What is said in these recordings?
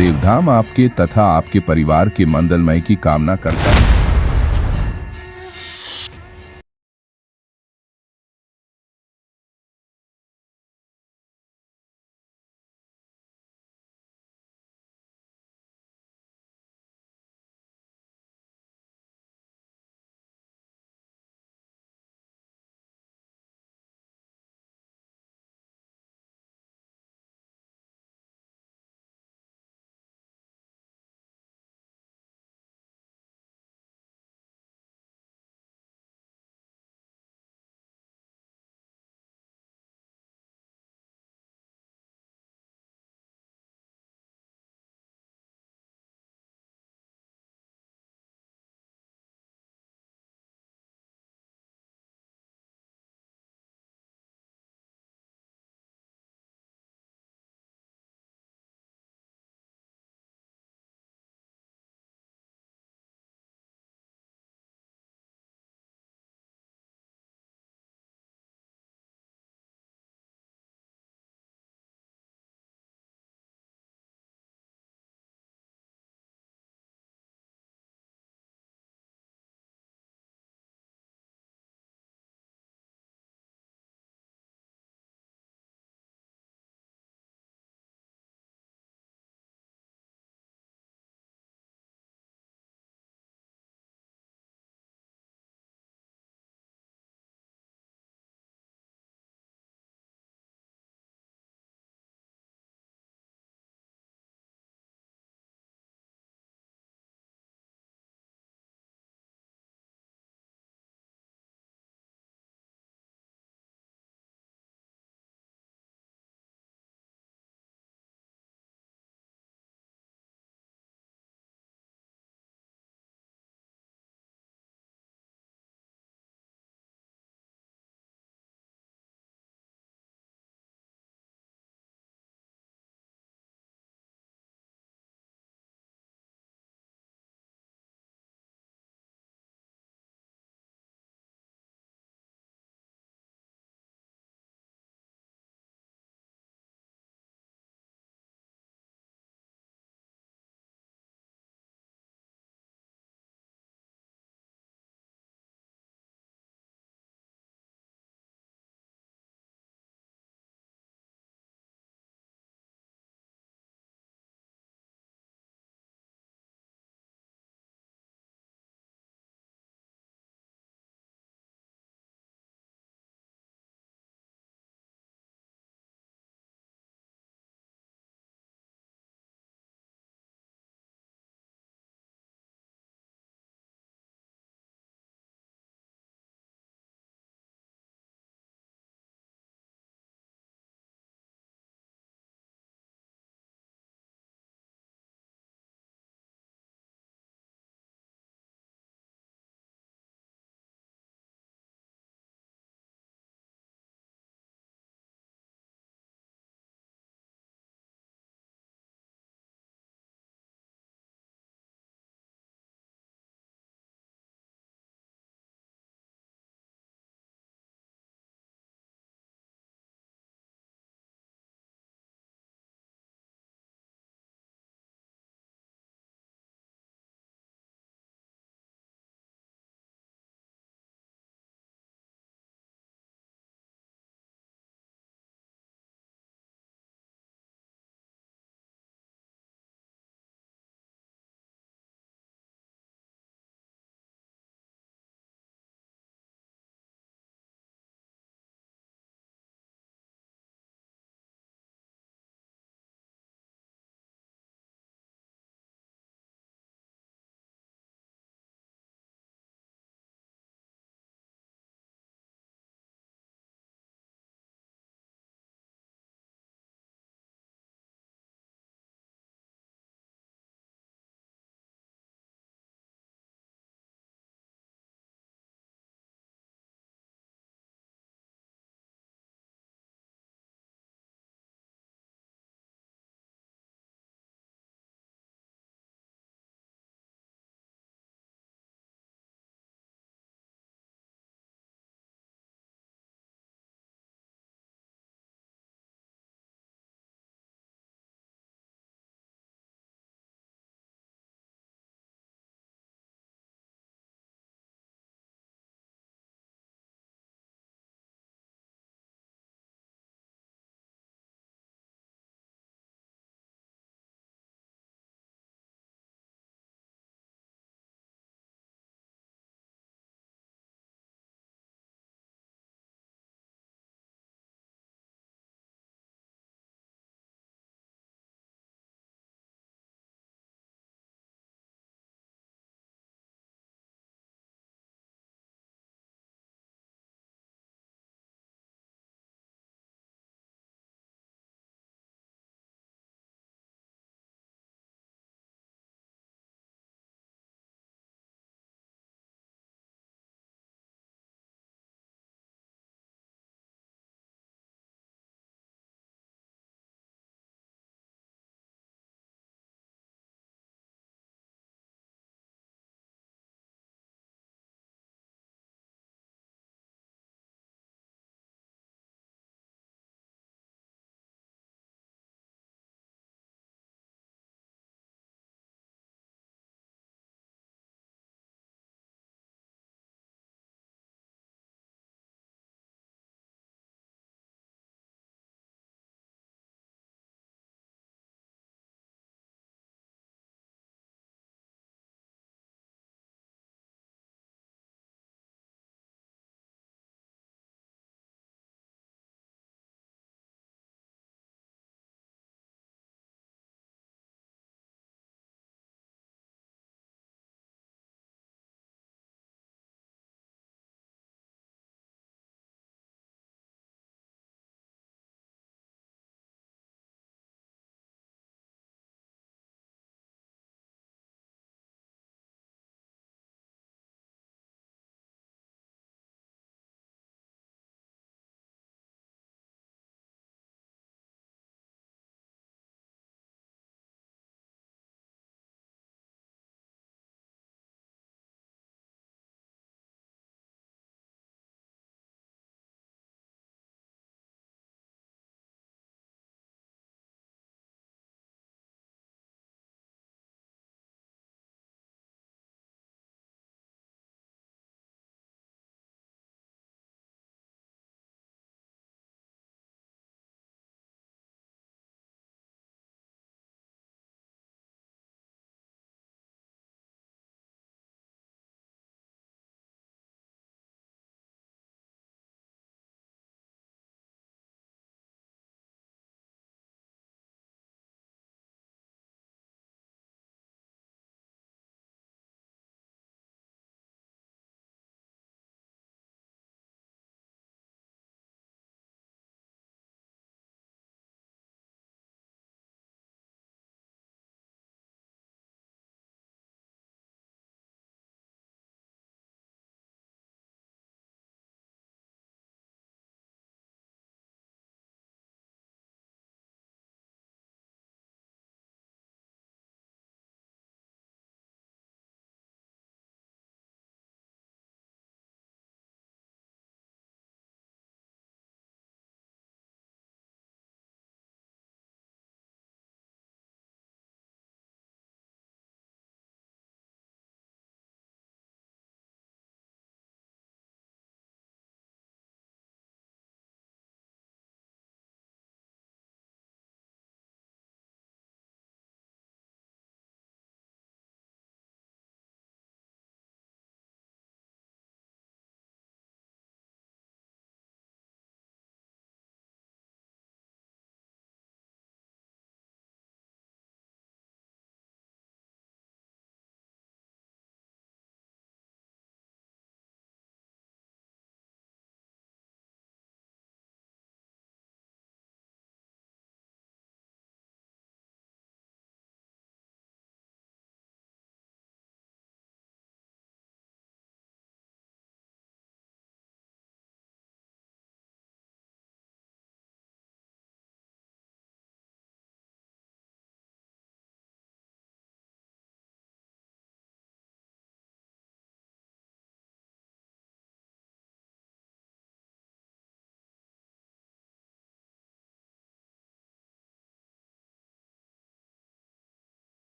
देवधाम आपके तथा आपके परिवार के मंगलमय की कामना करता है।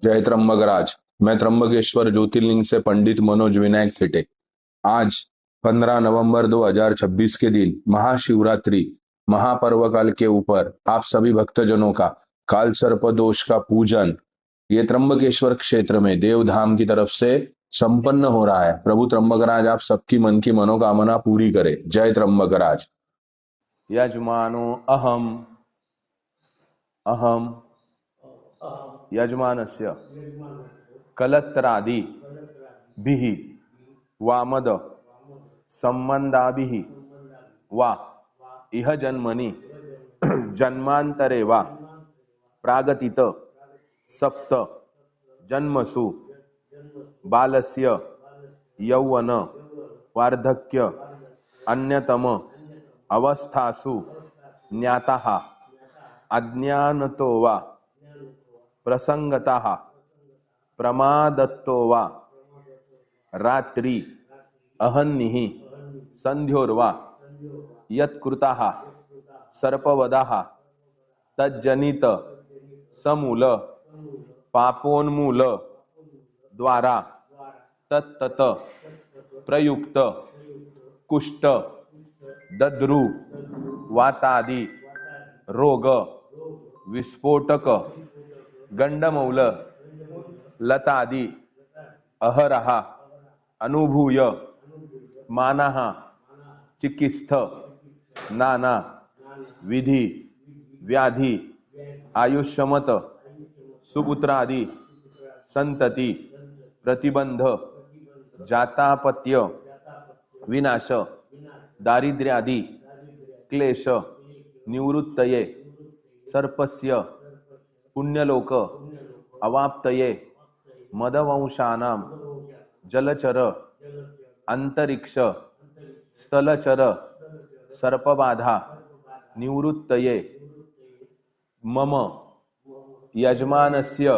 जय त्र्यंबकराज। मैं त्र्यंबकेश्वर ज्योतिर्लिंग से पंडित मनोज विनायक थिटे। आज 15 नवंबर 2026 के दिन महाशिवरात्रि महापर्व काल के ऊपर आप सभी भक्तजनों का काल सर्प दोष का पूजन ये त्र्यंबकेश्वर क्षेत्र में देवधाम की तरफ से संपन्न हो रहा है। प्रभु त्र्यंबकराज आप सबकी मन की मनोकामना पूरी करे। जय त्र्यंबकराज। यजमानो अहम अहम यजमानस्य कलत्रादि बिहि वामद संबंधाभिः वा इह जन्मनि जन्मांतरे वा प्रागतित सप्त जन्मसु बालस्य यौवन वार्धक्य अन्यतम अवस्थासु ज्ञातः अज्ञानतो वा प्रसंगतः प्रमादत्तो वा रात्रि अहन्निः संध्योर्वा यत्कृतः सर्पवधः तज्जनित समूल पापोन्मूल द्वारा तत्तत प्रयुक्त कुष्ठ दद्रु वातादि रोग विस्फोटक गंडमौल लतादि अहरः अनुभूय मानः चिकित्स्थ नाना विधि व्याधि आयुष्यमत सुपुत्रादि संतति प्रतिबंध जातापत्य विनाश दारिद्र्यादि क्लेश निवृत्तये सर्पस्य पुण्यलोक अवाप्तये मदवंशानां जलचर अंतरिक्ष स्थलचर सर्पबाधा निवृत्तये मम यजमानस्य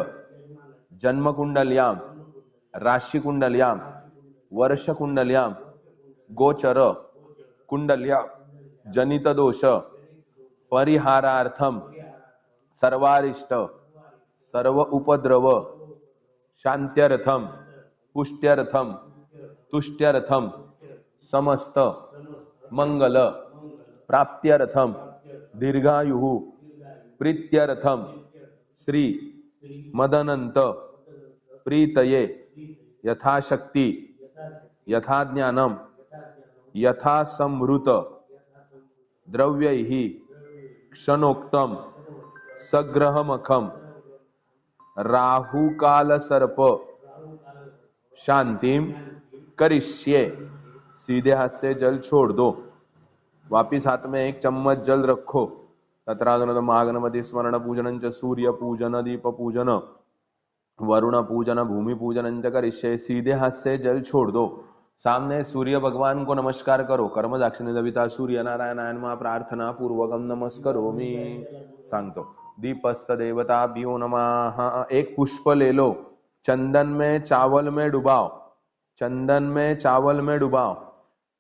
जन्मकुंडल्यां राशिकुंडल्यां वर्षकुंडल्यां गोचर कुंडल्या जनितदोष परिहारार्थम सर्वारिष्ट सर्व उपद्रव शांत्यर्थम पुष्ट्यर्थम तुष्ट्यर्थम समस्त मंगल प्राप्त्यर्थम दीर्घायुः प्रीत्यर्थम श्री मदनंत प्रीतये यथाशक्ति यथाज्ञानम यथा संवृत द्रव्यैः क्षणोक्तम सग्रहमखम राहुकाल सर्प शांतिम करिष्ये। सीधे हाथ से जल छोड़ दो, वापिस हाथ में एक चम्मच जल रखो। तत्रागन महागणपति स्मरण पूजन च सूर्य पूजन दीप पूजन वरुण पूजन भूमि पूजन च करिष्ये। सीधे हाथ से जल छोड़ दो, सामने सूर्य भगवान को नमस्कार करो। कर्म दाक्षिण्य दविता सूर्य नारायण मां प्रार्थना पूर्वकम नमस्करोमि। सांगतो दीपस्थ देवताभ्यो नमः। एक पुष्प ले लो, चंदन में चावल में डुबाओ, चंदन में चावल में डुबाओ।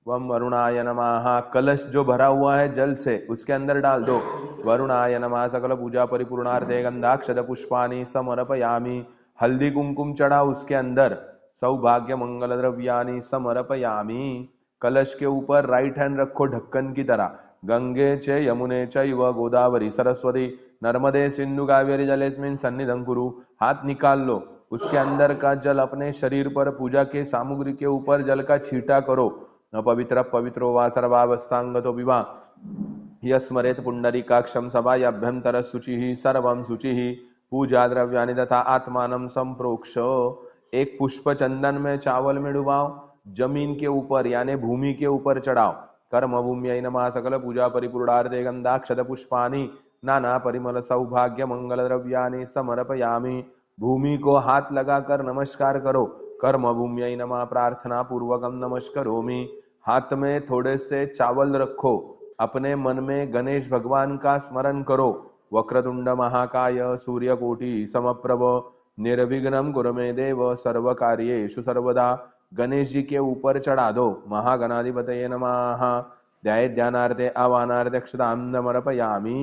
वम वरुणाय नमः। कलश जो भरा हुआ है जल से उसके अंदर डाल दो। वरुणाय नमः। सकल पूजा परिपूर्णार्थे गंधाक्षत पुष्पाणि समर्पयामि। हल्दी कुमकुम चढ़ा उसके अंदर। सौभाग्य मंगल द्रव्यानि समर्पयामि। कलश के ऊपर राइट हैंड रखो ढक्कन की तरह। गंगे च यमुने चैव गोदावरी सरस्वती नर्मदे सिंधु कावेरी जलेस्मिन् सन्निधं कुरु। हाथ निकाल लो, उसके अंदर का जल अपने शरीर पर पूजा के सामग्री के ऊपर जल का छींटा करो। न पवित्र पवित्रो वा सर्वावस्थांगतो विवाह यस्मरेत पुंडरीकाक्षं सभायाभ्यंतर शुचिः सर्वं शुचिः। पूजा द्रव्यानि तथा आत्मानं संप्रोक्ष। एक पुष्प चंदन में चावल में डुबाओ, जमीन के ऊपर यानी भूमि के ऊपर चढ़ाओ। कर्म भूम्यै नमः। सकल पूजा परिपूर्णार्थे गंधाक्षत पुष्पाणि नाना परिमल सौभाग्य मंगल द्रव्यानि समर्पयामि। भूमि को हाथ लगाकर नमस्कार करो। कर्म भूम्यै नमः। प्रार्थना पूर्वकम नमस्करोमि। हाथ में थोड़े से चावल रखो, अपने मन में गणेश भगवान का स्मरण करो। वक्रतुंड महाकाय सूर्यकोटि समप्रभ निर्विघ्नं कुरु मे देव सर्व कार्येषु सर्वदा। गणेश जी के ऊपर चढ़ा दो। महागणाधिपतये नमः। ध्याये ध्यानार्थे आवाहनार्थे अक्षतां समर्पयामि।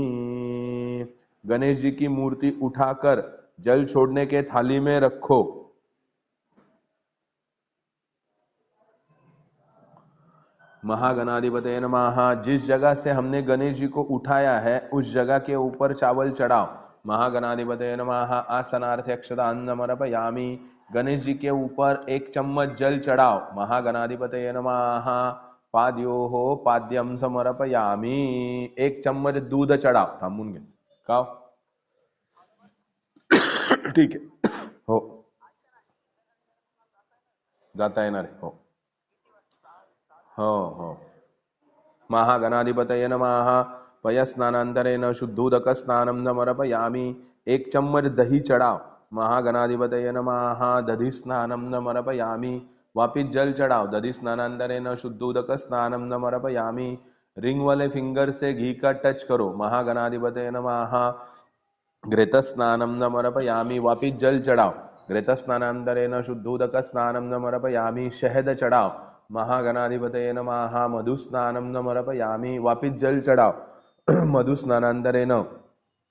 गणेश जी की मूर्ति उठाकर जल छोड़ने के थाली में रखो। महागणाधिपतये नमः। जिस जगह से हमने गणेश जी को उठाया है उस जगह के ऊपर चावल चढ़ाओ। महागणाधिपतये नमः। आसनार्थे अक्षतान्नमर्पयामि। गणेश जी के ऊपर 1 चम्मच जल चढ़ाओ। महागणाधिपतये नमः। पाद्योः पाद्यम समर्पयामि। 1 चम्मच दूध चढ़ाओ। थांबून घे खाओ। ठीक आहे हो, जाता येणार आहे हो हो हो। महागणाधिपतये नमः। पयस्नानांतरेण शुद्धोदक स्नानं समर्पयामि। 1 चम्मच दही चढ़ाओ। महागणाधिपतये नमः। दधि स्नानं समर्पयामि। वापिस जल चढ़ाओ। दधि स्नानांतरेण शुद्धोदक स्नानं समर्पयामि। रिंग वाले फिंगर से घी का टच करो। महागणाधिपतये नमः। घृत स्नानं समर्पयामि। वापिस जल चढ़ाओ। घृत स्नानांतरेण शुद्धोदक स्नानं समर्पयामि। शहद चढ़ाओ। महागणाधिपतये नमः। मधु स्नानं समर्पयामि। वापिस जल चढ़ाओ। मधु स्नानांतरेण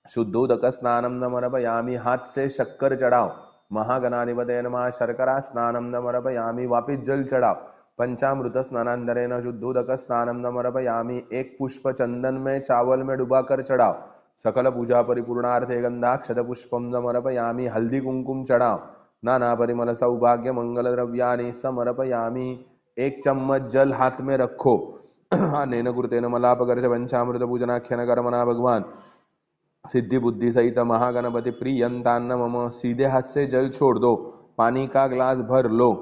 शुद्धोदक स्नानं समर्पयामि। हाथ से शक्कर चढ़ाओ। महागणाधिपतये नमः। शर्करा स्नानं समर्पयामि। वापिस जल चढ़ाओ। पंचामृत स्नानांतरेण शुद्धोदक स्नानं समर्पयामि। 1 पुष्प चंदन में चावल में डुबाकर चढ़ाओ। सकल पूजा परिपूर्णार्थे गंधाक्षत पुष्पम समर्पयामि। हल्दी कुंकुम चढ़ाओ। नाना परिमल सौभाग्य मंगल द्रव्यानि समर्पयामि। 1 चम्मच जल हाथ में रखो। अनेन कृतेन मलापकर्ष पंचामृत पूजनाख्यन कर्मणा भगवान सिद्धि बुद्धि सहित महागणपति प्रियंतान्न मम। सीधे हाथ से जल छोड़ दो। पानी का ग्लास भर लो।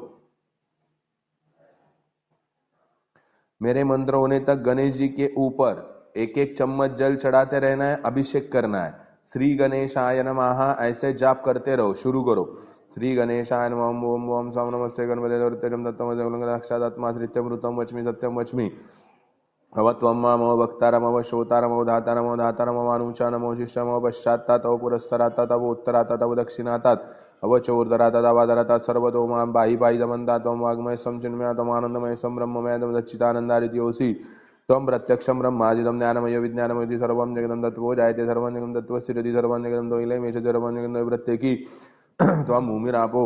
मेरे मंत्र होने तक गणेश जी के ऊपर 1-1 चम्मच जल चढ़ाते रहना है, अभिषेक करना है। श्री गणेशाय नमः ऐसे जाप करते रहो। शुरू करो। श्री गणेशाय नमः। ओम ओम सम नमस्ते गणपते दौर्त्यम दत्तम साक्षात्मा सत्यमृतम वच्मि सत्यम वच्मि। अवत्वम मम भक्तारम अव श्रोतारम अव धातारम अव धातारम अवानुचा नमो शिष्यम अव पश्चात्तात अव पुरस्सरात्तात अव उत्तरात्तात अव दक्षिणात्तात अव चोर्धरात्तात अवाधरात्तात सर्वतो मां बाहि बाहि दमन्तात त्वं वाग्मय संचिन्मय त्वं आनन्दमय ब्रह्ममय त्वं सच्चिदानन्दादित्योऽसि त्वं प्रत्यक्षं ब्रह्मादिदं ज्ञानमयो विज्ञानमयो सर्वं जगदं तत्त्वो जायते सर्वं जगदं तत्त्वस्य सर्वं जगदं तोइलमेष सर्वं जगदं प्रत्येकी त्वं भूमिरापो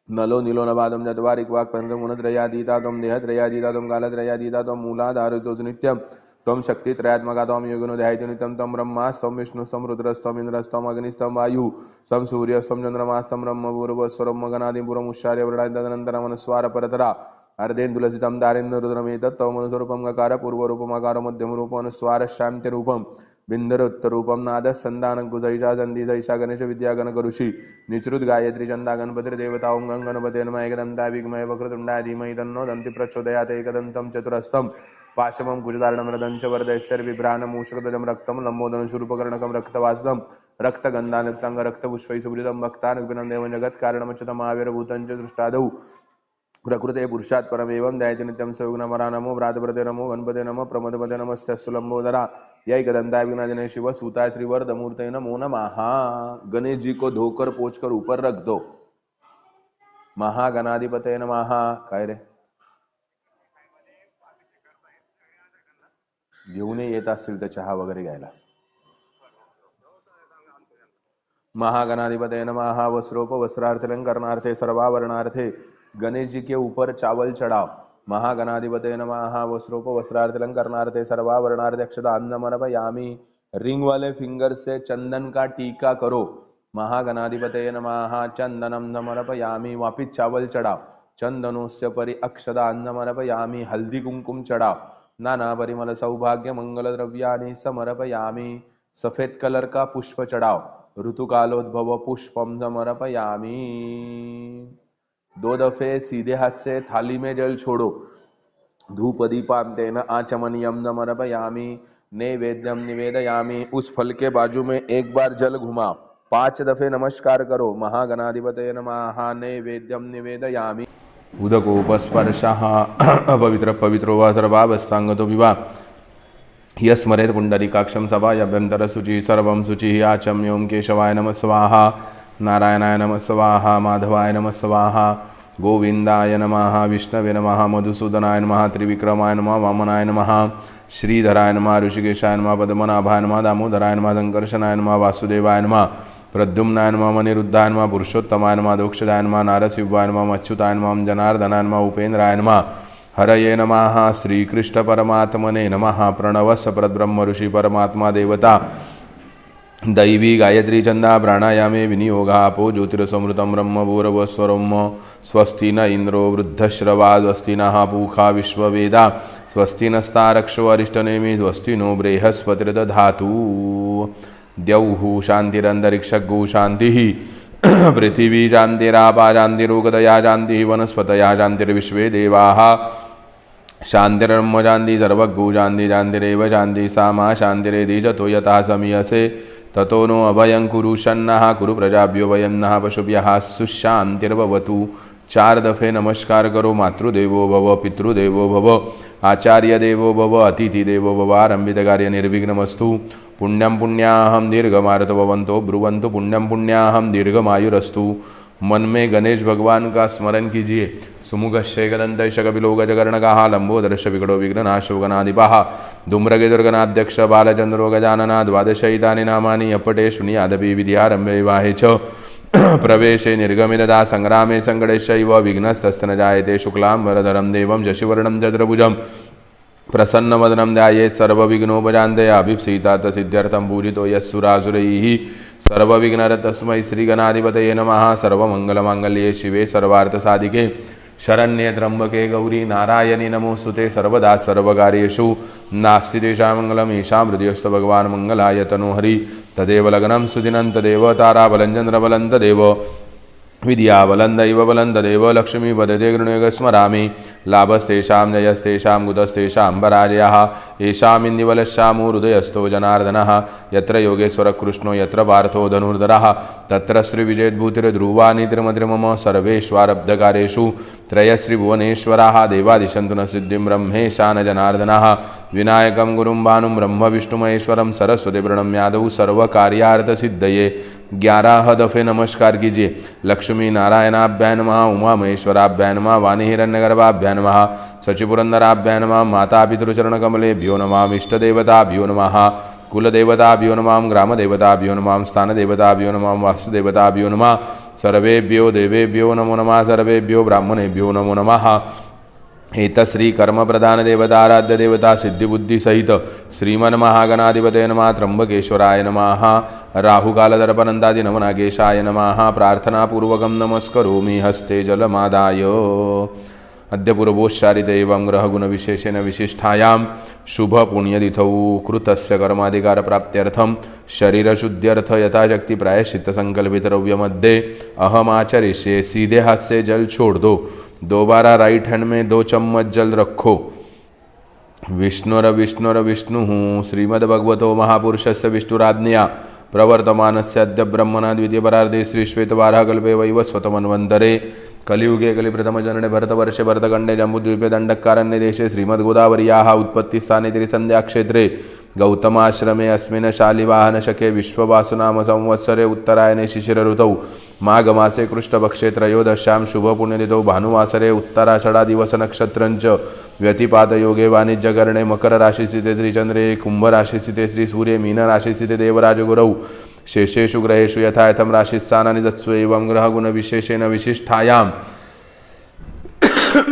नलो नीलो नवादम चत्वारिक वाक् पंचम गुणत्रयातीता त्वं देहत्रयातीता त्वं कालत्रयातीता त्वं मूलाधारितोऽस नित्यं त्वं शक्तित्रयात्मका त्वं योगिनो ध्यायति नित्यं त्वं ब्रह्मास्तं विष्णुस्तं रुद्रस्तं इन्द्रस्तं अग्निस्तं वायुः सं सूर्यस्तं चन्द्रमास्तं ब्रह्मपूर्वस्वरं गणादिपुरमुच्चार्य व्रणादि तदनन्तरमनुस्वार परतरा अर्धेन्दुलसितं दारेन्द्ररुद्रमेतत् तवमनुस्वरूपं गकार पूर्वरूपमकार मध्यमरूपम् अनुस्वार शान्तिरूपं बिंदरोत्तरूपम नाद संदान गुजैषा संधि जैषा गणेश विद्या गणकऋषि निचृत गायत्री चंदा गणपति देवता ओं गं गणपते नमः। एकदंता विघ्मय वक्रतुंडाय धीमहि तन्नो दन्ति प्रचोदयात्। एकदन्तं चतुरस्तं पाशमं कुजदारणं रदञ्च वरदैश्चर्यबिभ्राणं मूषकध्वजं रक्तं लम्बोदरं शूर्पकर्णकं रक्तवासं रक्तगन्धानुक्तं रक्तपुष्पैः सुभृतं भक्तानुग्नं देवं जगत्कारणमच्युतमाविर्भूतं च दृष्टादौ प्रकृते पुरुषात् परमेवं ध्यायति नित्यं सयुग्नमरा नमो भ्रातृपते नमो गणपते नमो प्रमदपते नमस्तस्सु लंबोदरा यही गदंताय विघ्नजने शिव सूताय श्रीवरदमूर्ते नमो नमः। गणेश जी को धोकर पोंछकर ऊपर रख दो। महागणाधिपतये नमः। काय रे घेऊन येत असतील तर चहा वगैरे घ्यायला। महागणाधिपतये नमः। वस्त्रोपवस्त्रार्थलंकरणार्थे सर्वाभरणार्थे गणेश जी के ऊपर चावल चढ़ाओ। महागणाधिपतये नमः। वस्त्रोपवस्त्रार्थलंकरणार्थे सर्वाभरणार्थे अक्षतान्नमर्पयामि। रिंग वाले फिंगर से चंदन का टीका करो। महागणाधिपतये नमः। चंदनं समर्पयामि। वापिस चावल चढ़ाओ। चंदनोस्य परि अक्षतान्नमर्पयामि। हल्दी कुंकुम चढ़ाओ। नाना परिमल सौभाग्य मंगल द्रव्यानि समर्पयामि। सफेद कलर का पुष्प चढ़ाओ। ऋतुकालोद्भव पुष्पम समर्पयामि। 2 दफे सीधे हाथ से थाली में जल छोड़ो। धूप दीपांतेन आचमनीयं समर्पयामि। नैवेद्यम निवेदयामि। उस फल के बाजू में 1 बार जल घुमाओ। 5 दफे नमस्कार करो। महागणाधिपतये नमः। नैवेद्यम निवेदयामि। उदकोपस्पर्शः अपवित्र पवित्रो वा सर्वावस्थांगतो विवा यस्मरेत पुंडरीकाक्षं सभायाभ्यंतर शुचि सर्वं शुचिः आचम्य ओं केशवाय नमः स्वाहा। नारायणाय नमः स्वाहा। माधवाय नमः स्वाहा। गोविंदाय नमः। विष्णवे नमः। मधुसूदनाय नमः। त्रिविक्रमाय नमः। वामनाय नमः। श्रीधराय नमः। ऋषिकेशाय नमः। पद्मनाभाय नमः। दामोदराय नमः। संकर्षणाय नमः। वासुदेवाय नमः। प्रद्युम्नाय नमः अनिरुद्धाय नमः पुरुषोत्तमाय नमः दोक्षजाय नमः नारसिंहाय नमः अच्युताय नमः जनार्दनाय नमः उपेन्द्राय नमः हरये नमः श्रीकृष्ण परमात्मने नमः प्रणवस्य परब्रह्म ऋषि परमात्मा देवता दैवी गायत्री छंदा प्राणायामे विनियोगा अपो ज्योतिरसमृतं ब्रह्म भूरवस्वरम स्वस्ति न इंद्रो वृद्धश्रवा स्वस्ति नः पूषा विश्ववेदा स्वस्ति नस्तारक्षो अरिष्टनेमि स्वस्ति नो बृहस्पतिर्दधातु द्यौः शान्तिरन्तरिक्षगो शान्तिः पृथिवी शान्तिरापा शान्तिरोगदया शान्तिः वनस्पतयः शान्तिर्विश्वे देवाः शान्तिर्ब्रह्म शान्तिः सर्वगो शान्तिः शान्तिरेव शान्तिः सा मा शान्तिरेधि जतो यथा समीयसे ततो नो अभयं कुरु शन्नः कुरु प्रजाभ्यो वयं नः पशुभ्यः सुशान्तिर्भवतु। 4 दफे नमस्कार करो। मातृदेवो भव, पितृदेवो भव, आचार्य देवो भव, अतिथि देवो भव। आरंभित कार्य निर्विघ्नमस्तु। पुण्यं पुण्याहं दीर्घमारतो भवन्तो ब्रुवन्तु पुण्यं पुण्याहं दीर्घमायुरस्तु। मन में गणेश भगवान का स्मरण कीजिए। सुमुख शेखदंत शकपिलो गजकर्णकाः लंबोदरश्च विकटो विघ्ननाशो गणाधिपः धूम्रकेतुर्गणाध्यक्ष बालचंद्रो गजानना। द्वादशैतानि नामानि अपटे शृणुयादपि विद्यारम्भे विवाहे च प्रवेशे निर्गमे तथा संग्रामे संकटेश्चैव विघ्नस्तस्य न जायते। शुक्लांबरधरं देवं शशिवर्णं चतुर्भुजं प्रसन्नवदनं ध्यायेत् सर्वविघ्नोपशान्तये। अभीप्सितात् सिद्ध्यर्थं पूजितो यस्सुरासुरैः सर्वविघ्नहर तस्मै श्रीगणाधिपतये नमः। सर्वमंगलमांगल्ये शिवे सर्वार्थसाधिके शरण्ये त्र्यंबके गौरी नारायणी नमोस्तुते। सर्वदा सर्वकार्येषु नास्ति तेषां मंगलम्। येषां हृदयस्थ भगवान् मंगलाय तनोहरि तदेव लग्नं सुदिनं तदेव ताराबलं चन्द्रबलं तदेव विद्याबलं दैवबलं तदेव लक्ष्मी वदते गृणुग स्मरामि। लाभस्तेषां जयस्तेषां कुतस्तेषां पराजयः। येषाम् इन्दिवलश्यामो हृदयस्थो जनार्दनः। यत्र योगेश्वरः कृष्णो यत्र पार्थो धनुर्धरः तत्र श्रीविजयद्भूतिर्ध्रुवा नीतिर्मतिर्मम। सर्वेष्वारब्धकार्येषु त्रयश्रीभुवनेश्वराः देवादिशन्तु न सिद्धिं ब्रह्मेशान जनार्दनः। विनायकं गुरुं भानुं ब्रह्म विष्णुमहेश्वरं सरस्वती प्रणम्यादौ सर्वकार्यार्थसिद्धये। 11 दफे नमस्कार कीजिए। लक्ष्मी नारायणाभ्यां नमः, उमा महेश्वराभ्यां नमः, वाणी हिरण्यगर्भाभ्यां नमः, शचिपुरंदराभ्यां नमः, माता पितृचरणकमलेभ्यो नमः, इष्टदेवताभ्यो नमः, कुलदेवताभ्यो नमः, ग्रामदेवताभ्यो नमः, स्थानदेवताभ्यो नमः, वास्तुदेवताभ्यो नमः। सर्वेभ्यो देवेभ्यो नमो नमः। सर्वेभ्यो ब्राह्मणेभ्यो नमो नमः। एतश्री कर्म प्रधान देवता आराध्य देवता सिद्धिबुद्धि सहित श्रीमन्महागणाधिपतये नमः। त्र्यंबकेश्वराय नमः। राहुकालदर्पणन्तादि नमनागेशाय नमः। प्रार्थनापूर्वकं नमस्करोमि हस्ते जलमादाय। अद्य पूर्वोच्चारिते एवं ग्रहगुणविशेषेण विशिष्टायां शुभपुण्यतिथौ कृतस्य कर्माधिकारप्राप्त्यर्थं शरीरशुद्ध्यर्थ यथाशक्ति प्रायश्चित्तसंकल्पितद्रव्यमध्ये अहमाचरिष्ये। सीधे हाथ से जल छोड़ दो। दोबारा राइट हैंड में 2 चम्मच जल रखो। विष्णुर विष्णुर विष्णु श्रीमद्भगवतो महापुरुषस्य विष्णुराज्ञया प्रवर्तमानस्य अद्य ब्रह्मणा द्वितीय परार्धे श्री श्वेतवाराहकल्पे वैवस्वतमन्वन्तरे कलियुगे कलिप्रथमजनने भरतवर्षे भरतखण्डे जम्बूद्वीपे दण्डकारण्ये देशे श्रीमद्गोदावर्याः उत्पत्तिस्थाने त्रिसन्ध्याक्षेत्रे गौतमाश्रमे अस्मिन् शालिवाहनशके विश्ववासुनाम संवत्सरे उत्तरायणे शिशिर ऋतौ माघमासे कृष्णपक्षे त्रयोदश्यां शुभपुण्यतिथौ भानुवासरे उत्तराषाढादिवस नक्षत्रञ्च व्यतिपातयोगे वाणिज्यकरणे मकर राशिस्थिते त्रिचन्द्रे कुंभ राशिस्थिते श्री सूर्ये मीन राशिस्थिते देवराजगुरौ शेषेषु ग्रहेषु यथायथं राशिस्थानानि तत्सु एवं ग्रहगुणविशेषेण विशिष्टायां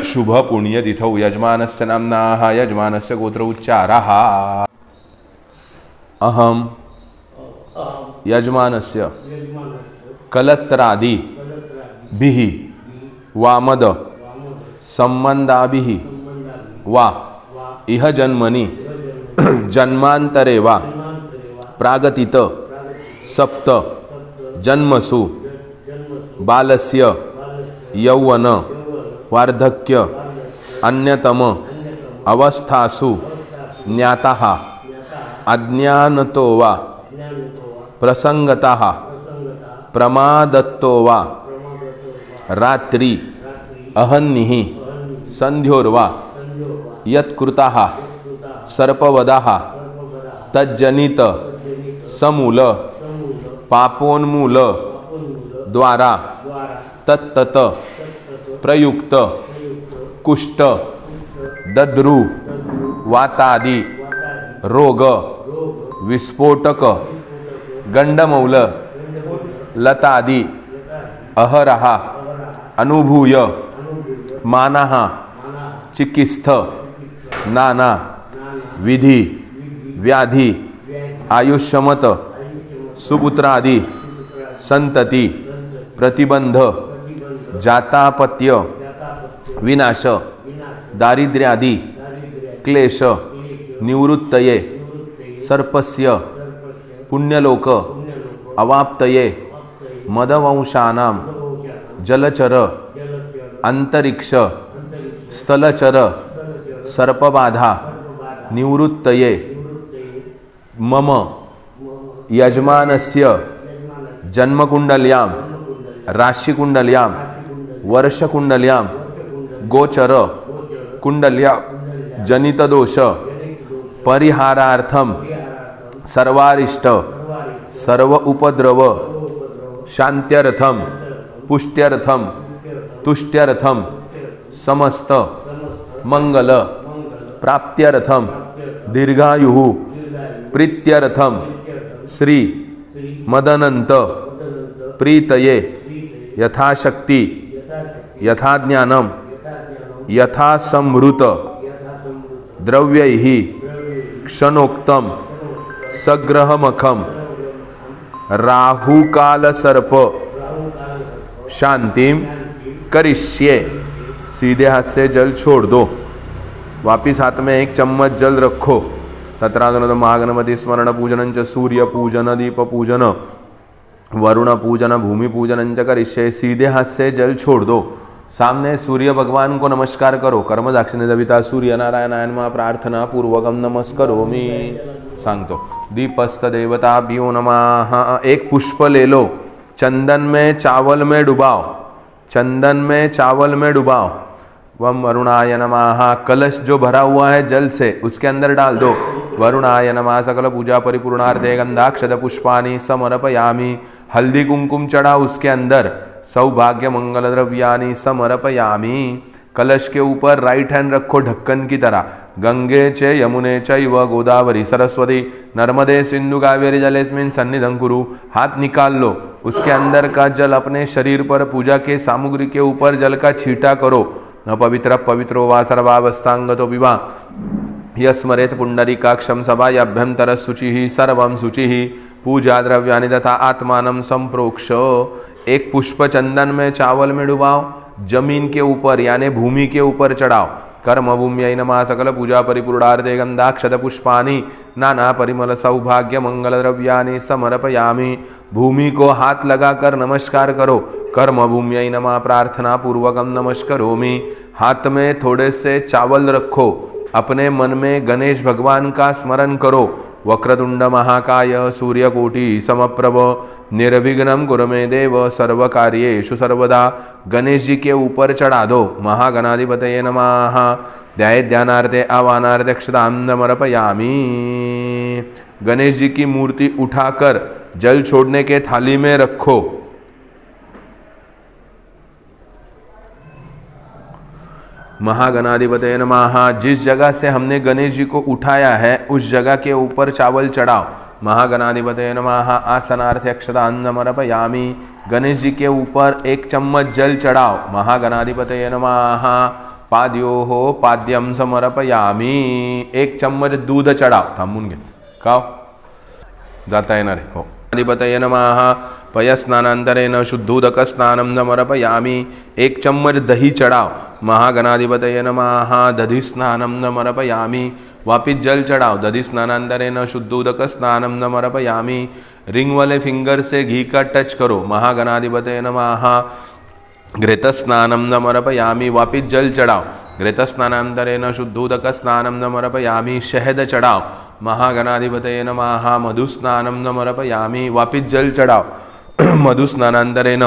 शुभपुण्यतिथौ यजमानस्य नाम्नाः यजमानस्य गोत्र उच्चाराः। अहम यजमानस्य कलत्रादि बिः वामद संबंधाभिः वा इह जन्मनि जन्मांतरे वा प्रागतित सप्त जन्मसु बालस्य यौवन वार्धक्य अन्यतम अवस्थासु ज्ञातः अज्ञानतो वा प्रसंगतः प्रमादत्तो वा रात्रि अहन्निः संध्योर्वा यत्कृतः सर्पवधः तज्जनित समूल पापोन्मूल द्वारा तत्तत प्रयुक्त कुष्ठ दद्रु वातादि रोग विस्फोटक गंडमौल लतादि अहरः अनुभूय मानः चिकित्स्थ नाना विधि व्याधि आयुष्यमत सुपुत्रादि संतति प्रतिबंध जातापत्य विनाश दारिद्र्यादि क्लेश निवृत्तये सर्पस्य पुण्यलोक अवाप्तये मदवंशानां जलचर अंतरिक्ष स्थलचर सर्पबाधा निवृत्तये मम यजमानस्य जन्मकुंडल्यां राशिकुंडल्यां वर्षकुंडल्यां गोचर कुंडल्या जनितदोष परिहारार्थम सर्वारिष्ट सर्व उपद्रव शांत्यर्थम पुष्ट्यर्थम तुष्ट्यर्थम समस्त मंगल प्राप्त्यर्थम दीर्घायु प्रीत्यर्थम श्री मदनंत प्रीतये यथाशक्ति यथाज्ञानम यथासंहृत द्रव्यैः क्षणोक्तम सग्रहमखम राहुकालसर्प शांतिम करिष्ये। सीधे हाथ से जल छोड़ दो, वापिस हाथ में एक चम्मच जल रखो। तत्रागनद महागणपति स्मरण पूजन च सूर्य पूजन दीप पूजन वरुण पूजन भूमि पूजन च करिष्ये। सीधे हाथ से जल छोड़ दो, सामने सूर्य भगवान को नमस्कार करो। कर्म दाक्षिण्य दविता सूर्य नारायणायन मा प्रार्थना पूर्वकम नमस्करोमि। सांगतो दीपस्थ देवताभ्यो नमः। एक पुष्प ले लो, चंदन में चावल में डुबाओ, चंदन में चावल में डुबाओ। वम वरुणाय नमः। कलश जो भरा हुआ है जल से उसके अंदर डाल दो। वरुणाय नमः। सकल पूजा परिपूर्णार्थे गंधाक्षत पुष्पाणि समर्पयामि। हल्दी कुमकुम चढ़ा उसके अंदर। सौभाग्य मंगल द्रव्यानि समर्पयामि। कलश के ऊपर राइट हैंड रखो ढक्कन की तरह। गंगे च यमुने चैव गोदावरी सरस्वती नर्मदे सिंधु कावेरी जलेस्मिन् सन्निधं कुरु। हाथ निकाल लो, उसके अंदर का जल अपने शरीर पर पूजा के सामग्री के ऊपर जल का छींटा करो। अपवित्र पवित्रो वा सर्वावस्थांगतो विवा यस्मरेत पुंडरीकाक्षं सभायाभ्यंतर शुचिः सर्वं शुचिः। पूजा द्रव्यानि तथा आत्मानं संप्रोक्ष। एक पुष्प चंदन में चावल में डुबाओ, जमीन के ऊपर यानी भूमि के ऊपर चढ़ाओ। कर्म भूम्यै नमः। सकल पूजा परिपूर्णार्थे गंधाक्षत पुष्पाणि नाना परिमल सौभाग्य मंगल द्रव्यानि समर्पयामि। भूमि को हाथ लगाकर नमस्कार करो। कर्म भूम्यै नमः। प्रार्थना पूर्वकम नमस्करोमि। हाथ में थोड़े से चावल रखो, अपने मन में गणेश भगवान का स्मरण करो। वक्रतुंड महाकाय सूर्यकोटि समप्रभ निर्विघ्नं कुरु मे देव सर्व कार्येषु सर्वदा। गणेश जी के ऊपर चढ़ा दो। महागणाधिपतये नमः। ध्याये ध्यानार्थे आवाहनार्थे क्षतां समर्पयामि। गणेश जी की मूर्ति उठाकर जल छोड़ने के थाली में रखो। महागणाधिपतये नमः। जिस जगह से हमने गणेश जी को उठाया है उस जगह के ऊपर चावल चढ़ाओ। महागणाधिपतये नमः। आसनार्थे अक्षतां समर्पयामि। गणेश जी के ऊपर एक चम्मच जल चढ़ाओ। महागणाधिपतये नमः। पाद्योः पाद्यं समर्पयामि। एक चम्मच दूध चढ़ाओ। थांबून घे, खाओ, जाता येणार आहे हो। अधिपतये नमः। पयस्नानांतरेण शुद्धोदक स्नानं समर्पयामि। एक चम्मच दही चढ़ाओ। महागणाधिपतये नमः। दधि स्नानं समर्पयामि। वापिस जल चढ़ाओ। दधि स्नानांतरेण शुद्धोदक स्नानं समर्पयामि। रिंग वाले फिंगर से घी का टच करो। महागणाधिपतये नमः। घृत स्नानं समर्पयामि। वापिस जल चढ़ाओ। घृत स्नानांतरेण शुद्धोदक स्नानं समर्पयामि। शहद चढ़ाओ। महागणाधिपतये नमः। मधु स्नानं समर्पयामि। वापिस जल चढ़ाओ। मधु स्नानांतरेण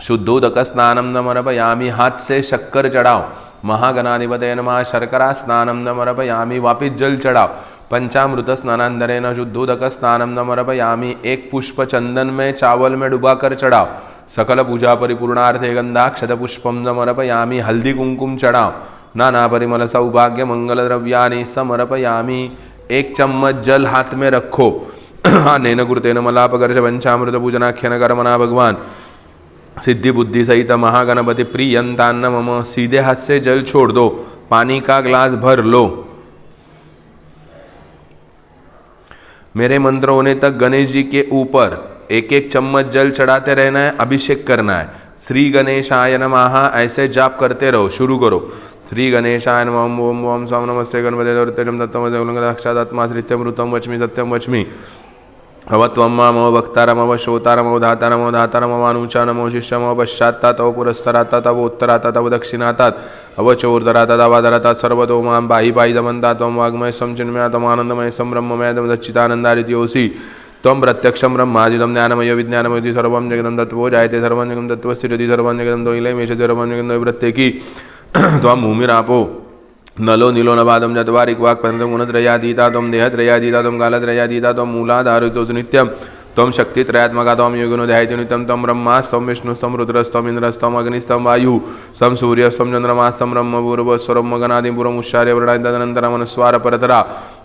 शुद्धोदक स्नानं समर्पयामि। हाथ से शक्कर चढ़ाओ। महागणाधिपतये नमः। शर्करा स्नानं समर्पयामि। वापिस जल चढ़ाओ। पंचामृत स्नानांतरेण शुद्धोदक स्नानं समर्पयामि। एक पुष्प चंदन में चावल में डुबाकर चढ़ाओ। सकल पूजा परिपूर्णार्थे गंधाक्षत पुष्पं समर्पयामि। हल्दी कुमकुम चढ़ाओ। नाना परिमल सौभाग्य मंगल द्रव्यानि समर्पयामि। एक चम्मच जल हाथ में रखो। अनेन कृतेन मलापकर्ष पंचामृत पूजनाख्यन कर्मणा भगवान सिद्धि बुद्धि सहित महागणपति प्रियंतान्न मम। सीधे हाथ से जल छोड़ दो, पानी का ग्लास भर लो। मेरे मंत्र होने तक गणेश जी के ऊपर एक एक चम्मच जल चढ़ाते रहना है, अभिषेक करना है। श्री गणेशाय नमः ऐसे जाप करते रहो। शुरू करो। श्री गणेशाय नमः। ओम ओम स्वाम नमस्ते गणपते दौर्त्यजम दत्तमस्यादात्माश्रित्यम ऋतम वच्मि सत्यम वच्मि अवत्वम मो वक्तारम अव श्रोतारम अव धातारम अव धातारम अवानुचानम अव शिष्यम अव पश्चात्तात अव पुरस्तरात्तात अव उत्तरात्तात अव दक्षिणात्तात अव चोर्धरात्तात अवाधरात्तात सर्वतो मां पाहि पाहि दमन्तात त्वं वाग्मय संचिन्मय त्वं आनंदमय संब्रह्ममय त्वं सच्चिदानन्दादित्योऽसि त्वं प्रत्यक्षं ब्रह्मादिदं ज्ञानमयो विज्ञानमयोति सर्वं जगदं तत्त्वो जायते सर्वं जगदं तत्त्वस्य सर्वं जगदं द्वैलयमेष सर्वं जगदं प्रत्येकी त्वं भूमिरापो नलो नीलो नवादम चत्वारिक वाक् पर्यन्तं गुणत्रयातीता त्वं देहत्रयातीता त्वं कालत्रयातीता त्वं मूलाधारितोऽसि नित्यं त्वं शक्तित्रयात्मका त्वं योगिनो ध्यायति नित्यं त्वं ब्रह्मास्तं विष्णुस्तं रुद्रस्तं इन्द्रस्तं अग्निस्तं वायुः सं सूर्यस्तं चन्द्रमास्तं ब्रह्मपूर्वस्वरं गणादिपुरमुच्चार्य वर्णादि तदनन्तरमनुस्वार परतरा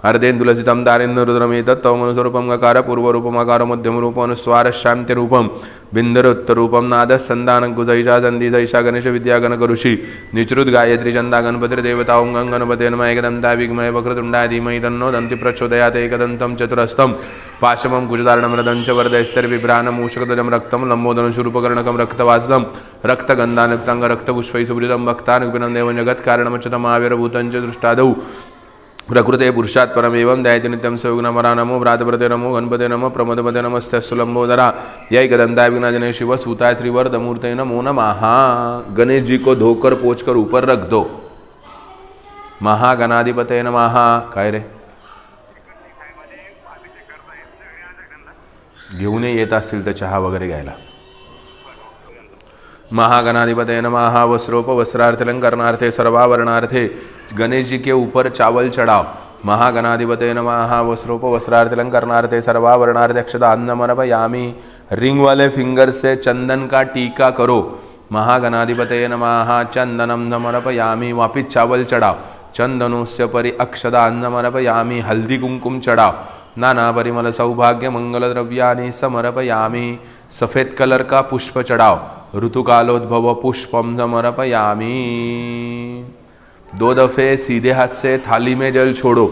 अर्धेन्दुलसितं दारेन्द्ररुद्रमेतत् तवमनुस्वरूपं गकार पूर्वरूपमकार मध्यमरूपम् अनुस्वार शान्तिरूपं बिन्दरोत्तरूपं नादः सन्दानकुशैषा सन्धिशैषा गणेश विद्या गणकऋषि निचृत गायत्री चन्दा गणपतिर्देवता ओं गं गणपते नमः एकदन्ता विघ्मय वक्रतुण्डाय धीमहि तन्नो दन्ति प्रचोदयात् एकदन्तं चतुरस्तं पाशमं कुजधारणं रदञ्च वरदैस्तर्विभ्राणं मूषकध्वजं रक्तं लम्बोदरं शूर्पकर्णकं रक्तवासं रक्तगन्धानुक्ताङ्ग रक्तपुष्पैः सुभृतं भक्तानुग्नं देवं जगत्कारणमच्युतमाविर्भूतं च दृष्टादौ प्रकृते पुरुषात् परमेवं ध्यायति नित्यं सयुग्नमरा नमो भ्रातृपते नमो गणपते नमो प्रमदपते नमस्तेऽस्तु लंबोदरा यय गदन्ताय विघ्नजने शिव सूताय श्रीवरदमूर्ते नमो नमः। गणेश जी को धोकर पोंछकर ऊपर रख दो। महागणाधिपते नमः। काय रे घेऊन येत असतील तर चहा वगैरे घ्यायला। महागणाधिपते नमः। वस्त्रोपवस्त्रार्थलंकरणार्थे सर्वाभरणार्थे गणेश जी के ऊपर चावल चढ़ाओ। महागणाधिपते नमः। वस्त्रोपवस्त्रार्थलंकरणार्थे सर्वाभरणार्थे अक्षता अन्नमर्पयामि। रिंग वाले फिंगर से चंदन का टीका करो। महागणाधिपते नमः। चंदनम समर्पयामि। वापिस चावल चढ़ाओ। चंदनोस्य परि अक्षता अन्नमर्पयामि। हल्दी कुमकुम चढ़ाओ। नाना परिमल सौभाग्य मंगल द्रव्यानि समर्पयामि। सफेद कलर का पुष्प चढ़ाओ। ऋतुकालोद्भव पुष्पम समर्पयामि। 2 दफे सीधे हाथ से थाली में जल छोड़ो।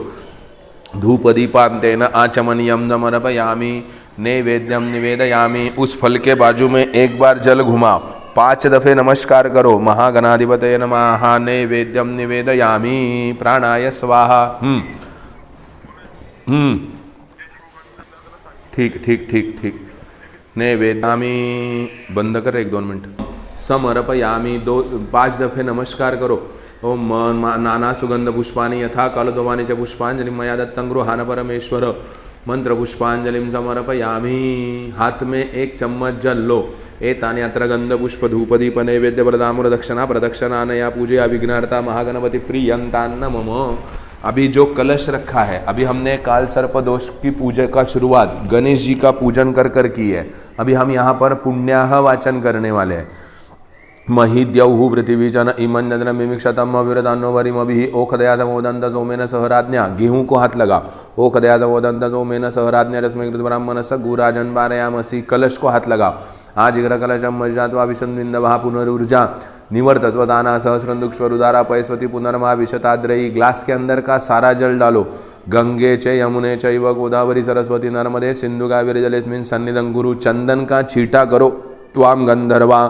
धूप दीपांतेन आचमनीयम समर्पयामि। नैवेद्यम निवेदयामि। उस फल के बाजू में एक बार जल घुमाओ। 5 दफे नमस्कार करो। महागणाधिपतये नमः। नैवेद्यम निवेदयामि। प्राणाय स्वाहा। ठीक ठीक ठीक ठीक। नैवेद्यामि। बंद कर 1-2 मिनट। समर्पयामि। 5 दफे नमस्कार करो। ओम नाना सुगंध पुष्पाणि यथा कलध्वनि च पुष्पांजलि मया दत्तं गृहाण परमेश्वर। मंत्र पुष्पांजलिं समर्पयामि। हाथ में 1 चम्मच जल लो। एतानि अत्र गंध पुष्प धूप दीप नैवेद्य प्रदामुर दक्षिणा प्रदक्षिणानया पूजया विघ्नार्ता महागणपति प्रियंतान्न मम। अभी जो कलश रखा है, अभी हमने काल सर्प दोष की पूजा का शुरुआत गणेश जी का पूजन कर कर की है। अभी हम यहाँ पर पुण्याह वाचन करने वाले हैं। महीद्यौः पृथ्वी जन इमन नदन मिमिक्षतम विरदानो वरिमभिः ओखदया समोदंत सोमेन सहराज्ञा। गेहूं को हाथ लगा। ओखदया समोदंत सोमेन सहराज्ञा रश्मिकृत ब्राह्मणस गुराजन पारयामसि। कलश को हाथ लगा। आजिग्र कलशम मज्जात्वा विशन्विन्दवः पुनरुर्जा निवर्तस्वदाना सहस्रन्दुक्ष्वरुदारा पयस्वती पुनर्मा विशताद्रयी। ग्लास के अंदर का सारा जल डालो। गंगे च यमुने चैव गोदावरी सरस्वती नर्मदे सिंधु कावेरी जलेस्मिन् सन्निधं कुरु। चंदन का छींटा करो। त्वाम गंधर्वा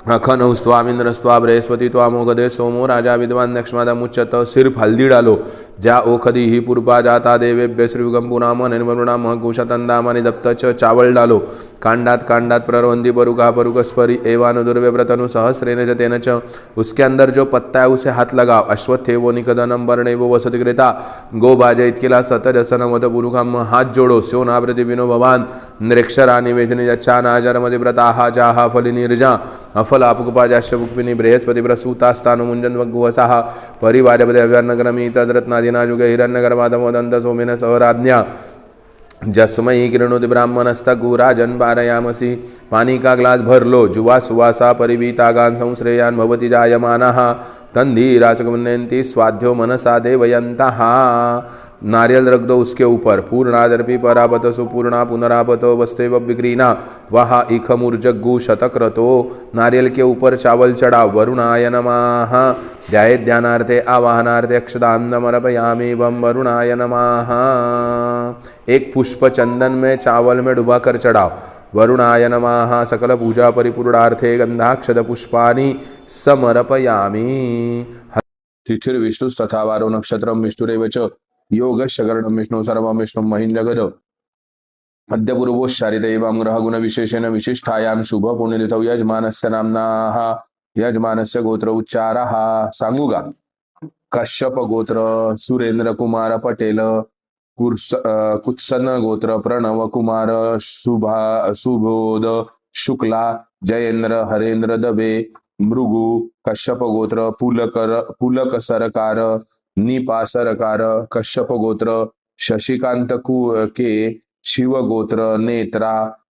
अखनौ स्वामिन्द्रस्वा बृहस्पति त्वामोगदे सोमो राजा विद्वान दक्षमादमुच्यत। सिर्फ हल्दी डालो। जा ओखदी ही पूर्वा जाता देवेभ्य श्रीगम पुनाम निर्मृणाम कुशतंदामनि दत्त च। चावल डालो। कांडात कांडात प्ररवंदी परुका परुकस्परि एवानुदुर्वे व्रतनु सहस्रेण च तेन च। उसके अंदर जो पत्ता है उसे हाथ लगाओ। अश्वत्थेवो निकदनम वर्णेवो वसति कृता गोभाज इत्किला सतजसन वद पुरुखम। हाथ जोड़ो। स्योनावृति विनो भवान नृक्षरा निवेशनि जच्छानाचरमति व्रताः जाहा फलिनिर्जा अफलापुकपाजाश्चपुक्मिनी बृहस्पति प्रसूतास्तानु मुञ्जन् वग्गुवसाः परिवारपदे अव्यर्नगरमी तद्रत्नादिना जुगे हिरण्यगर्भादमोदन्त सोमेन सहराज्ञा जस्मयी किरणोति ब्राह्मणस्थ गुराजन पारयामसि। पानी का ग्लास भर लो। जुवा सुवासा परिवीतागान संश्रेयान भवति जायमानः तन्धीरासकुन्नयन्ति स्वाध्यो मनसा देवयन्तः। नारियल रख दो उसके ऊपर। पूर्णादर्पी परापत सुपूर्णा पुनरापतो वस्तेव विक्रीना वहा इखमुर्जग्गु शतक्रतो। नारियल के ऊपर चावल चढ़ाओ। वरुणाय नमः। ध्याये ध्यानार्थे आवाहनार्थे अक्षदान्नमर्पयामि वं वरुणाय नमः। एक पुष्प चंदन में चावल में डुबा कर चढ़ाओ। वरुणाय नमः। सकल पूजा परिपूर्णार्थे गंधाक्षत पुष्पाणि समर्पयामि। तिथिर्विष्णु तथा वारो नक्षत्रम विष्णुरेव च योगश्च गरुडं विष्णु सर्वं विष्णु महिन्द्रगद अद्य पूर्वोच्चारित एवं ग्रह गुण विशेषेण विशिष्टायां शुभ पुण्यतिथौ यजमानस्य नाम्नाः यजमानस्य गोत्र उच्चारः सांगू का? कश्यप गोत्र सुरेंद्र कुमार पटेल। कुत्सन गोत्र प्रणव कुमार सुबोध शुक्ला जयेंद्र हरेंद्र दबे। मृगु कश्यप गोत्र पुलक सरकार निपा सरकार। कश्यप गोत्र शशिकांत के शिव गोत्र नेत्रा।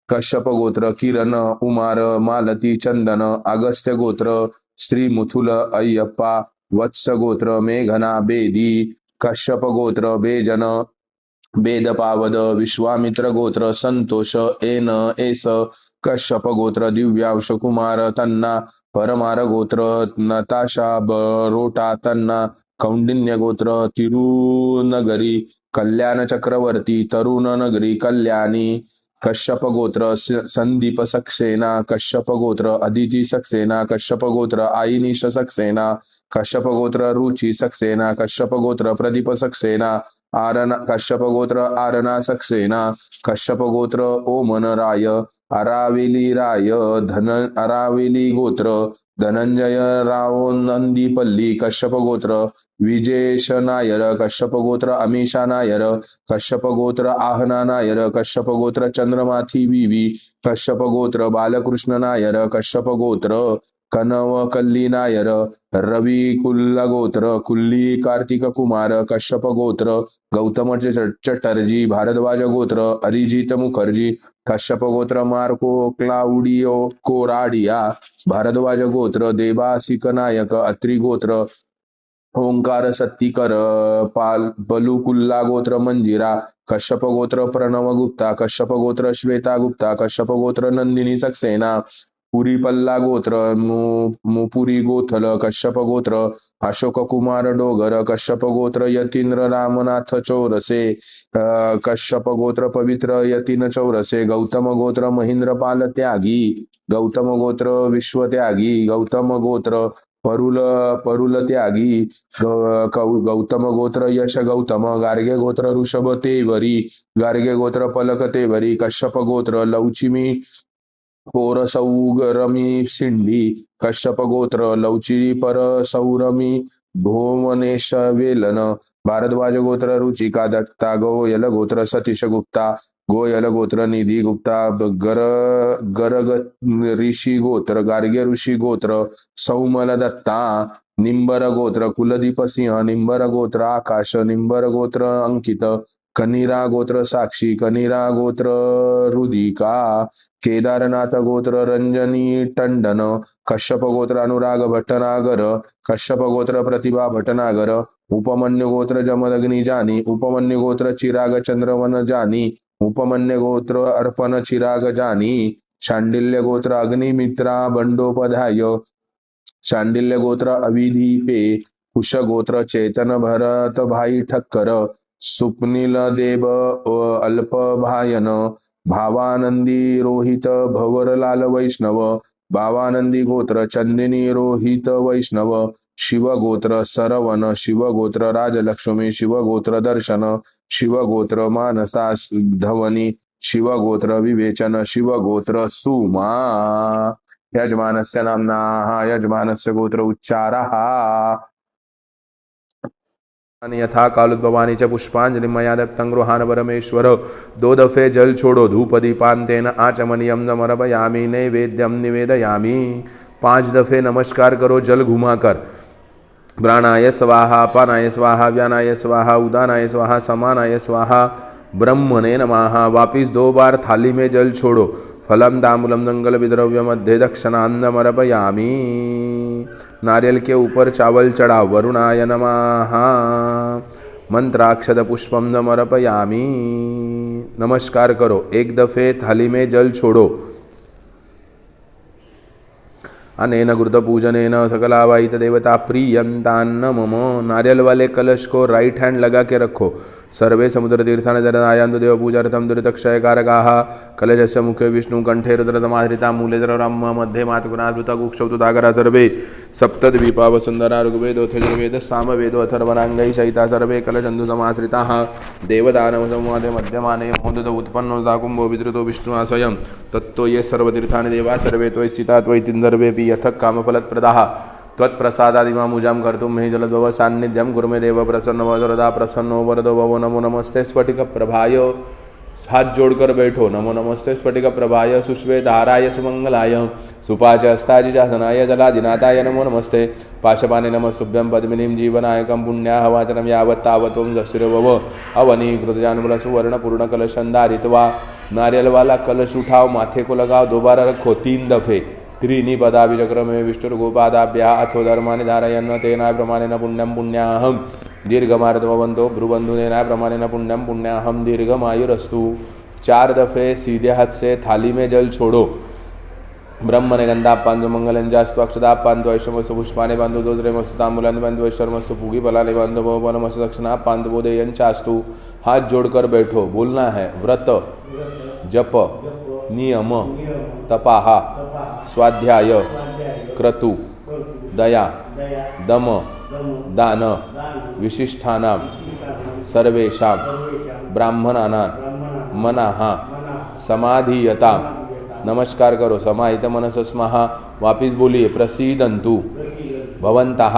कश्यप गोत्र किरण उमार मालती चंदन। अगस्त्य गोत्र श्री मुथुल अय्यप्पा। वत्स गोत्र मेघना बेदी। कश्यप गोत्र बेजन वेदपावद। विश्वामित्र गोत्र संतोष एन एस। कश्यप गोत्र दिव्यांश कुमार तन्ना। परमार गोत्र नताशा बरोटा तन्ना। कौंडिन्य गोत्र तिरुनगरी कल्याण चक्रवर्ती तरुण नगरी कल्याणी। कश्यप गोत्र संदीप सक्सेना। कश्यप गोत्र अदिति सक्सेना। कश्यप गोत्र आईनिश सक्सेना। कश्यप गोत्र रुचि सक्सेना। कश्यप गोत्र प्रदीप सक्सेना। कश्यप गोत्र आरना सक्सेना। कश्यप गोत्र ओमन राय अरावेली राय। अरावेली गोत्र धनंजय राव नंदीपल्ली। कश्यप गोत्र विजेश नायर। कश्यप गोत्र अमीषा नायर। कश्यप गोत्र आहना नायर। कश्यप गोत्र चंद्रमाथी विवी। कश्यप गोत्र बालकृष्ण नायर। कश्यप गोत्र कनव कल्ली नायर। रवि कुल्ला गोत्र कुल्ली कार्तिक कुमार। कश्यप गोत्र गौतम चटर्जी। भारद्वाज गोत्र अरिजीत मुखर्जी। कश्यप गोत्र मार्को क्लाउडियो कोराडिया। भारद्वाज गोत्र देवासिक नायक। अत्रि गोत्र ओंकार सत्तीकर बलुकुल्ला गोत्र मंजिरा। कश्यप गोत्र प्रणव गुप्ता। कश्यप गोत्र श्वेता गुप्ता। कश्यप गोत्र नंदिनी सक्सेना। पुरी पल्ला गोत्र मुपुरी गोथल। कश्यप गोत्र अशोक कुमार डोगर। कश्यप गोत्र यतीन्द्र रामनाथ चौरसे। कश्यप गोत्र पवित्र यतीन चौरसे। गौतम गोत्र महेंद्रपाल त्यागी। गौतम गोत्र विश्व त्यागी। गौतम गोत्र परुल त्यागी। गौतम गोत्र यश गौतम। गार्गे गोत्र ऋषभ तेवरी। गार्गे गोत्र पलक तेवरी। कश्यप गोत्र लौचिमी पोर सौगरमी सिंडी। कश्यप गोत्र लौचिरी पर सौरमी भुवनेश वेलन। भारद्वाज गोत्र रुचिका दत्ता। गोयल गोत्र सतीश गुप्ता। गोयल गोत्र निधि गुप्ता। गर्ग ऋषि गोत्र गार्ग्य ऋषि गोत्र सौमल दत्ता। निंबर गोत्र कुलदीप सिंह। निंबर गोत्र आकाश। निंबर गोत्र अंकित। कनीरा गोत्र साक्षी। कनीरा गोत्र रुदिका। केदारनाथ गोत्र रंजनी टंडन। कश्यप गोत्र अनुराग भट्टनागर। कश्यप गोत्र प्रतिभा भट्टनागर। उपमन्यु गोत्र जमदग्नि जानी। उपमन्यु गोत्र चिराग चंद्रवन जानी। उपमन्यु गोत्र अर्पण चिराग जानी। शांडिल्य गोत्र अग्निमित्रा बंडोपध्याय। शांडिल्य गोत्र अविधीपे। कुश गोत्र चेतन भरत भाई ठक्कर। सुप्नील देव अल्प भायन। भावानंदी रोहित भवरलाल वैष्णव। भावानंदी गोत्र चंदिनी रोहित वैष्णव। शिव गोत्र सरवन। शिव गोत्र राजलक्ष्मी। शिव गोत्र दर्शन। शिव गोत्र मानसा धवनी। शिव गोत्र विवेचन। शिव गोत्र सुमा। यजमानस्य नाम्नाः यजमानस्य गोत्र उच्चारः। यथा कालोद्भवानी च पुष्पांजलि मया दत्तं गृहान परमेश्वर। 2 दफे जल छोड़ो। धूप दीपांतेन आचमनीयं समर्पयामि नैवेद्यं निवेदयामि। 5 दफे नमस्कार करो जल घुमाकर। प्राणाय स्वाहा अपानाय स्वाहा व्यानाय स्वाहा उदानाय स्वाहा समानाय स्वाहा ब्रह्मणे नमः। वापिस 2 बार थाली में जल छोड़ो। फलम ताम्बूलम दंगल विद्रव्य मध्य दक्षिणान्नमर्पयामि। नारियल के ऊपर चावल चढ़ाओ। वरुणाय नमः। मंत्राक्षत पुष्पम समर्पयामी। नमस्कार करो, एक दफे थाली में जल छोड़ो। अनेन कृत पूजनेन सकलावाहित देवता प्रियंतान्न मम। नारियल वाले कलश को राइट हैंड लगा के रखो। सर्वे समुद्र तीर्थान जलदायान्तु देव पूजार्थम दुरितक्षय कारकाः। कलशस्य मुखे विष्णु कंठे रुद्रतमाधृता मूले ब्रह्म मध्ये मातुगुणाधृता कुक्षौतुदागरा सर्वे सप्तद्वीपा वसुन्धरा ऋग्वेदोऽथ यजुर्वेदः सामवेदो अथर्वणाङ्गैः सहिता सर्वे कलशन्धु समाश्रिताः। देवदानव संवादे मध्यमाने मोदत उत्पन्नो दाकुम्भो विधृतो विष्णुआश्रयं तत्तो ये सर्वतीर्थानि देवा सर्वे त्वयि स्थिता त्वयि तिन्दर्वेऽपि यथः कामफलप्रदाः। त्वत्प्रसादादिमामुजां कर्तुं मे जलद्भव सान्निध्यं कुरु मे देव प्रसन्न वरदा प्रसन्नो वरदो भवो। नमो नमस्ते स्फटिक प्रभाय। हाथ जोड़कर बैठो। नमो नमस्ते स्फटिक प्रभाय सुश्वेताराय सुमंगलाय सुपाचस्ताजिजासनाय जलादिनाथाय नमो नमस्ते। पाशपाने नमस्तुभ्यं पद्मिनीं जीवनायकं पुण्याहवाचनं यावत् तावत् त्वं दस्युर्भव। अवनीकृतजानुबल सुवर्ण पूर्ण कलशं धारित्वा। नारियल वाला कलश उठाओ, माथे को लगाओ, दोबारा रखो 3 दफे। त्रीणि पदाभिचक्रमे विष्णुर्गोपादाभ्या अथो धर्मानि धारयन् तेनाय प्रमाणेन पुण्यं पुण्याहं दीर्घमार्गवन्तो भ्रुबन्धुनेनाय प्रमाणेन पुण्यं पुण्याहं दीर्घमायुरस्तु। 4 दफे सीधे हाथ से थाली में जल छोड़ो। ब्रह्म ने गंधापान मंगलंजास्तु अक्षदापान वैश्वमस्तु पुष्पाने बांधो जोजरेमस्तु तांबूलानि बांधो वैश्वरमस्तु पूगी फलानि बांधो भवनमस्तु दक्षिणा पांध बोधयंचास्तु। हाथ जोड़कर बैठो। बोलना है व्रत, जप, नियम, तपाहा, स्वाध्याय, क्रतु, दया, दम, दान, विशिष्टानां सर्वेषां ब्राह्मणानां मनाः समाधीयता। नमस्कार करो। समाहित मनस स्मः। वापिस बोलिए प्रसीदन्तु भवन्तः।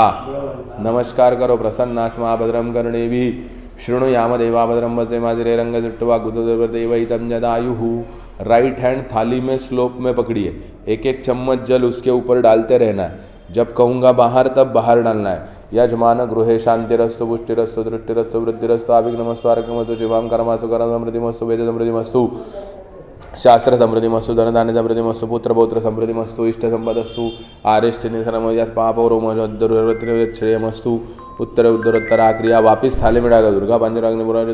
नमस्कार करो। प्रसन्ना स्मः भद्रं कर्णेभिः शृणुयाम देवा भद्रं वसेमाजिरे रंगदृष्ट्वा गुरुदेवैतं जदायुः। राइट हैंड थाली में स्लोप में पकड़िए। एक एक चम्मच जल उसके ऊपर डालते रहना है। जब कहूँगा बाहर तब बाहर डालना है। यजमान गृहे शांतिरस्तु पुष्टिरस्तु दृष्टिरस्तु वृद्धिरस्तु आभिघ्नमस्तु आरोग्यमस्तु शिवां कर्मस्तु कर्म समृद्धिमस्तु वेद समृद्धिमस्तु शास्त्र समृद्धिमस्तु धनधान्य समृद्धिमस्तु पुत्र पौत्र समृद्धिमस्तु इष्ट संपदस्तु आरिष्ट निधनमयत् पापो रोमश्रेयमस्तु उत्तर उत्तरोत्तरा क्रिया। वापिस थाली में डालो। दुर्गा पंचराग्निपुराम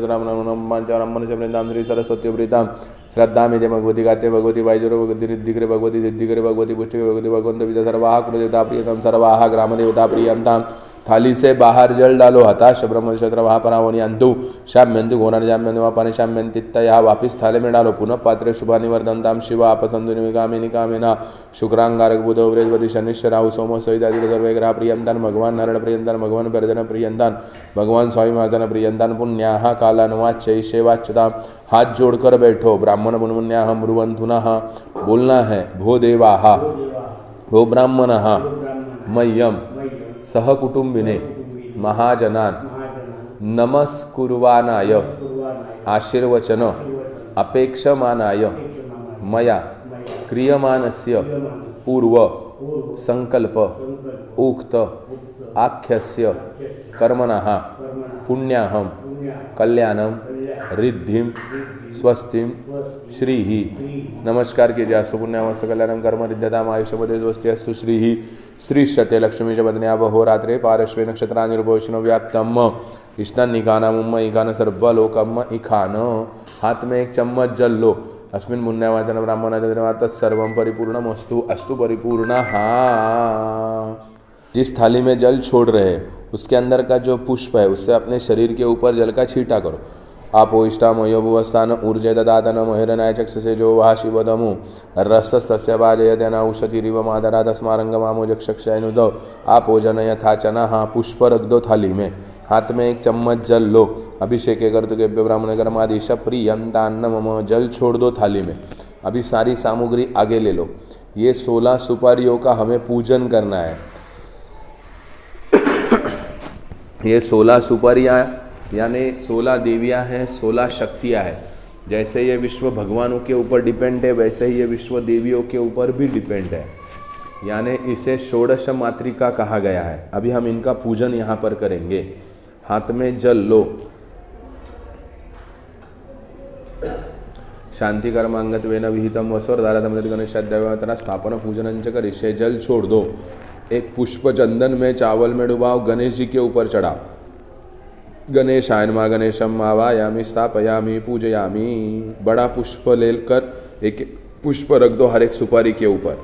श्री सरस्वती प्रीताम श्रद्धा में भगवती गाते भगवती वायुजर भगवती रिद्धिकरे भगवती सिद्धिकरे भगवती पुष्टिकरे भगवती भगवंत विद्या सर्वाहा कुलदेवता प्रियतम सर्वाहा ग्राम देवता प्रियंताम। थाली से बाहर जल डालो। हताश ब्रह्म क्षेत्र वहाँ परावणी अंतु शाम्यंतु घोरानि शाम्यंतु वहाँ पानी शाम्यंतित्ता। यहाँ वापिस थाले में डालो। पुनः पात्रे शुभा निवर्धनताम शिवा अपसंतु निकामिनी कामिना शुक्रांगारक बुधो बृहस्पति शनिश्च राहु सोमो सहितादि सर्वे ग्रह प्रियंतान भगवान नारायण प्रियंतान भगवान वर्धन प्रियंतान भगवान स्वामी महाजन प्रियंतान पुण्याः कालानुवाच्य सेवाच्यताम। हाथ जोड़कर बैठो। ब्राह्मण पुण्यः ब्रुवंतुनः। बोलना है भो देवाः भो ब्राह्मणः मह्यम सहकुटुंबिने महाजनान नमस्कुर्वाणाय आशीर्वचन अपेक्षमानाय मया क्रियमाणस्य पूर्व संकल्प उक्त आख्यस्य कर्मणः पुण्याहं कल्याणं रिद्धिं स्वस्तिं श्रीः। नमस्कार कीजिए। अस्तु पुण्यामस्तु कल्याणं कर्म रिद्ध्यताम् आयुष्यपदे स्वस्ति अस्तु श्रीः। श्रीश्चते लक्ष्मी च पत्न्या अहोरात्रे पार्श्वे नक्षत्राणि रूपविष्णु व्याप्तम् इष्टान् निकानामुम्म इकान सर्वलोकम् इखान। हाथ में एक चम्मच जल लो। अस्मिन् पुण्यावाचन ब्राह्मण तत्सर्वं परिपूर्णमस्तु अस्तु परिपूर्णः। जिस थाली में जल छोड़ रहे हैं उसके अंदर का जो पुष्प है उससे अपने शरीर के ऊपर जल का छींटा करो। आपो इष्टामयो भुवस्थान ऊर्जे ददातन महिरनाय चक्षसे जो वहा शिवदमु रसस्तस्य वाजयतेन औषधिरिव मादरा तस्मारंगमामो जक्षक्षयनुदो। आपो जन यथाचनः। पुष्प रख दो थाली में। हाथ में एक चम्मच जल लो। अभिषेक कर्तुकेभ्यो ब्राह्मण कर्मादिश प्रियंतान्न मम। जल छोड़ दो थाली में। अभी सारी सामग्री आगे ले लो। ये 16 सुपारियों का हमें पूजन करना है। ये 16 सुपारियाँ यानी 16 देवियाँ हैं, 16 शक्तियाँ हैं। जैसे ये विश्व भगवानों के ऊपर डिपेंड है वैसे ही ये विश्व देवियों के ऊपर भी डिपेंड है। यानी इसे षोडश मातृका कहा गया है। अभी हम इनका पूजन यहाँ पर करेंगे। हाथ में जल लो। शांति कर्मांगत्वेन विहितम वसोर्धारतमृत गणेशाध्याय स्थापन पूजन च करिष्ये। जल छोड़ दो। एक पुष्प चंदन में चावल में डुबाओ, गणेश जी के ऊपर चढ़ाओ। गणेशाय नमः गणेशम आवायामी स्थापयामी पूजयामी। बड़ा पुष्प लेकर एक पुष्प रख दो हर एक सुपारी के ऊपर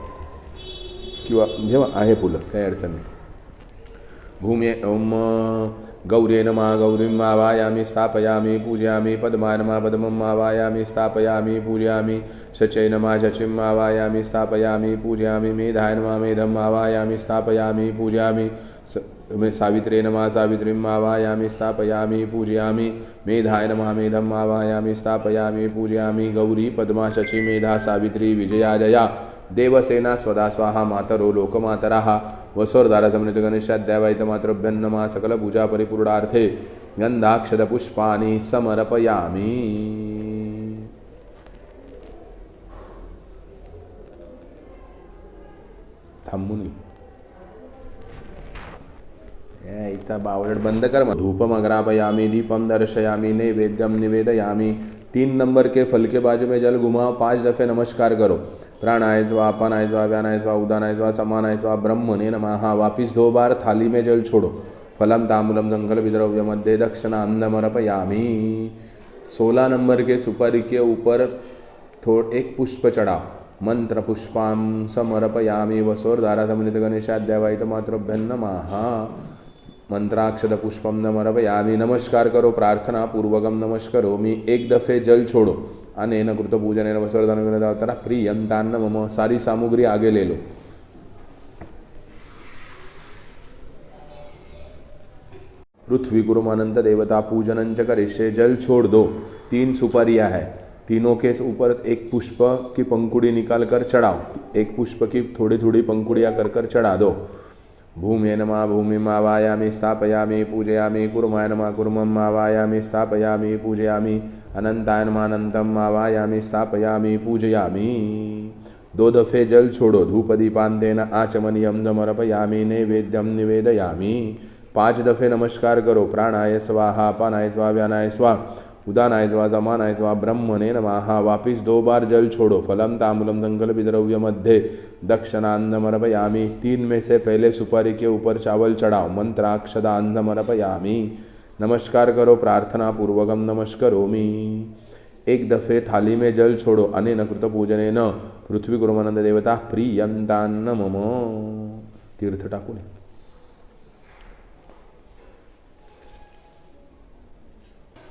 किंवा जेव्हा आहे फुलं काही अडचण नाही। भूमे ओम गौरे नमः गौरीं आवायामी स्थापयामी पूजयामी। पद्माय नमः पद्मम् आवायामी स्थापयामी पूजयामी। शचै नमः शचीम् आवायामी स्थापयामी पूजयामी। मेधाय नमः मेधम् आवायामी स्थापयामी पूजयामी। सावित्रे नमः सावित्रीम् आवायामी स्थापयामी पूजयामी। मेधाय नमः मेधम् आवायामी स्थापयामी पूजयामी। गौरी पद्मा शची मेधा सावित्री विजया जया देवसेना स्वदा स्वाहा मातरो लोकमातरः। वसोर्धारा समन्वित गणेशाध्यावायित मातृभ्यं नमः। सकल पूजा परिपूर्णार्थे गंधाक्षत पुष्पाणि समर्पयामि। थांबून इथं बावळट बंद कर मग। धूपम अग्रापयामी दीपम दर्शयामी नैवेद्यम निवेदयामी। 3 नंबर के फल के बाजू में जल घुमाओ, 5 दफे नमस्कार करो। प्राणाय स्वाहा अपानाय स्वाहा व्यानाय स्वाहा उदानाय स्वाहा समानाय स्वाहा ब्रह्मणे नमः। वापिस 2 बार थाली में जल छोड़ो। फलम तांबूलम संकल्प विद्रव्य मध्य दक्षिणा अंधमर्पयामी। 16 नंबर के सुपारी के ऊपर एक पुष्प चढ़ाओ। मंत्र पुष्पां समर्पयामी। वसोर्धारा समन्वित गणेशाध्यावायित मातृभ्यं नमः। मंत्राक्षत पुष्पम समर्पयामी। नमस्कार करो, प्रार्थना पूर्वकम नमस्करोमि। 1 दफे जल छोड़ो। अनेन कृत पूजनेन वसोर्धन प्रियंतान्न मम। सारी सामग्री आगे ले लो। पृथ्वी कुरुमानंत देवता पूजनंच करिष्ये। जल छोड़ दो। 3 सुपारियां हैं, तीनों के ऊपर एक पुष्प की पंखुड़ी निकाल कर चढ़ाओ। एक पुष्प की थोड़ी थोड़ी पंखुड़ियाँ कर चढ़ा दो। भूमे नमः भूमिम् आवायामी स्थापयामी पूजयामी। कुर्माय नमः कुर्मम् आवायामी स्थापयामी पूजयामी। अनंताय नमः अनंतम् आवायामी स्थापयामी पूजयामी। 2 दफे जल छोड़ो। धूप दीपांतेन आचमनीयं समर्पयामी नैवेद्यं निवेदयामी। 5 दफे नमस्कार करो। प्राणाय स्वाहा अपानाय स्वाहा व्यानाय स्वाहा उदानाय स्वाहा समानाय स्वाहा ब्रह्मणे नमः। वापिस 2 बार जल छोड़ो। फलम तांबूलम संकल्प द्रव्य मध्य दक्षिणांधमर्पयामी। 3 में से पहले सुपारी के ऊपर चावल चढ़ाओ। मंत्राक्षदांधमर्पयामी। नमस्कार करो, प्रार्थना पूर्वकम नमस्करोमि। 1 दफे थाली में जल छोड़ो। अनेन कृत पूजनेन पृथ्वी कुरुमानंद देवता प्रियंतान्न मम। तीर्थ टाकून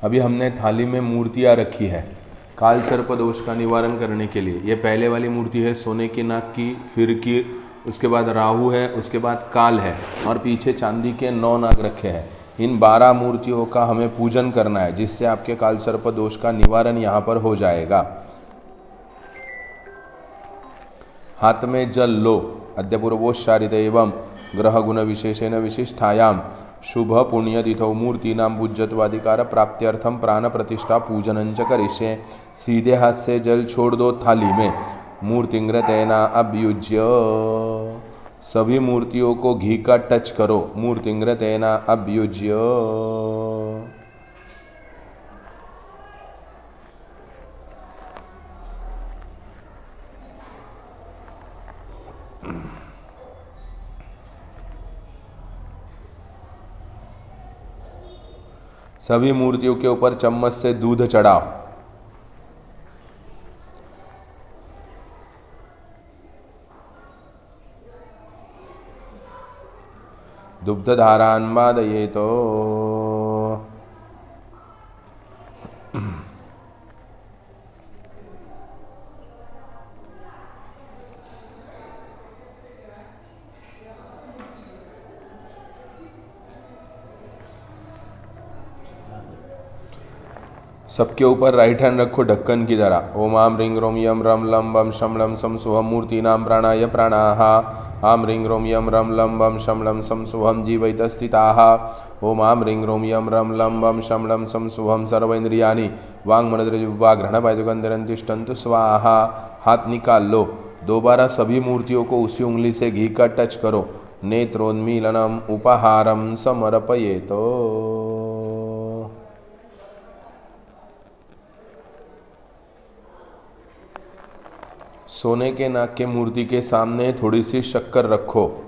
अभी हमने थाली में मूर्तियाँ रखी है काल सर्प दोष का निवारण करने के लिए। ये पहले वाली मूर्ति है सोने की नाक की, फिर की उसके बाद राहु है, उसके बाद काल है और पीछे चांदी के 9 नाग रखे हैं। इन 12 मूर्तियों का हमें पूजन करना है, जिससे आपके काल सर्प दोष का निवारण यहाँ पर हो जाएगा। हाथ में जल लो। अद्यपूर्वोच्चारित एवं ग्रह गुण विशेषेण विशिष्टायाम शुभ पुण्य तिथौ मूर्तीनां पूज्यत्वाधिकार प्राप्त्यर्थम प्राण प्रतिष्ठा पूजनंच करिष्ये। सीधे हाथ से जल छोड़ दो थाली में। मूर्तिंग्रतेना अभ्युज्य। सभी मूर्तियों को घी का टच करो। मूर्तिंग्रतेना अभ्युज्य। सभी मूर्तियों के ऊपर चम्मच से दूध चढ़ाओ। दुग्धधारान् वादयेत। सबके ऊपर राइट हैंड रखो ढक्कन की तरह। ओम आम रिंग रोम यम रम लम बम शम लम सम सुहम मूर्तीनां प्राणाय प्राणाः। आम रिंग रोम यम रम लम बम शम लम सम सुहम जीवैत स्थिताः। ओम आम रिंग रोम यम रम लम बम शम लम सम सुहम सर्वेन्द्रियाणि वाङ्मनोजिह्वा ग्रहणपायजुगन्धरं तिष्ठन्तु स्वाहा। हाथ निकाल लो। दोबारा सभी मूर्तियों को उसी उंगली से घी का टच करो। नेत्रोन्मीलनम उपहारम समर्पयेत। सोने के नाग के मूर्ति के सामने थोड़ी सी शक्कर रखो।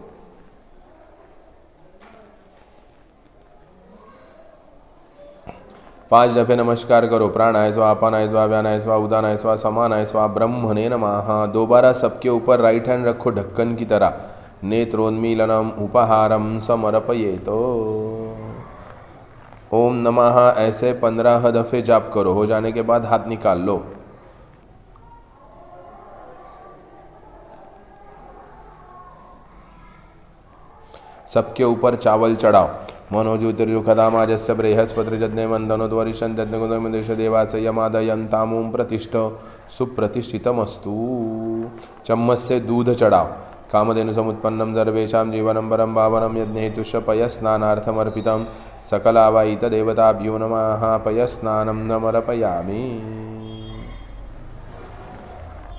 5 दफे नमस्कार करो। प्राणाय स्वाहा, अपानाय स्वाहा, व्यानाय स्वाहा, उदानाय स्वाहा, समानाय स्वाहा, ब्रह्मणे नमः। दोबारा सबके ऊपर राइट हैंड रखो ढक्कन की तरह। नेत्रोन्मीलनम उपहारम समर्पयेत। ओम नमः ऐसे 15 दफे जाप करो। हो जाने के बाद हाथ निकाल लो। सबके ऊपर चावल चढ़ाओ। मनोज्योतिर्युखदामाजस्य बृहस्पतिर्यज्ञे मन्दनोद्वरिषन्त्यग्निगुणमिदेश देवास्य यमादयन्तामुं प्रतिष्ठ सुप्रतिष्ठितमस्तु। चम्मच से दूध चढ़ाओ। कामधेनु समुत्पन्नं सर्वेषां जीवनं परं पावनं यज्ञहेतुश्च पयस्नानार्थमर्पितं सकलावायित देवताभ्यो नमः। पयस्नानं समर्पयामि।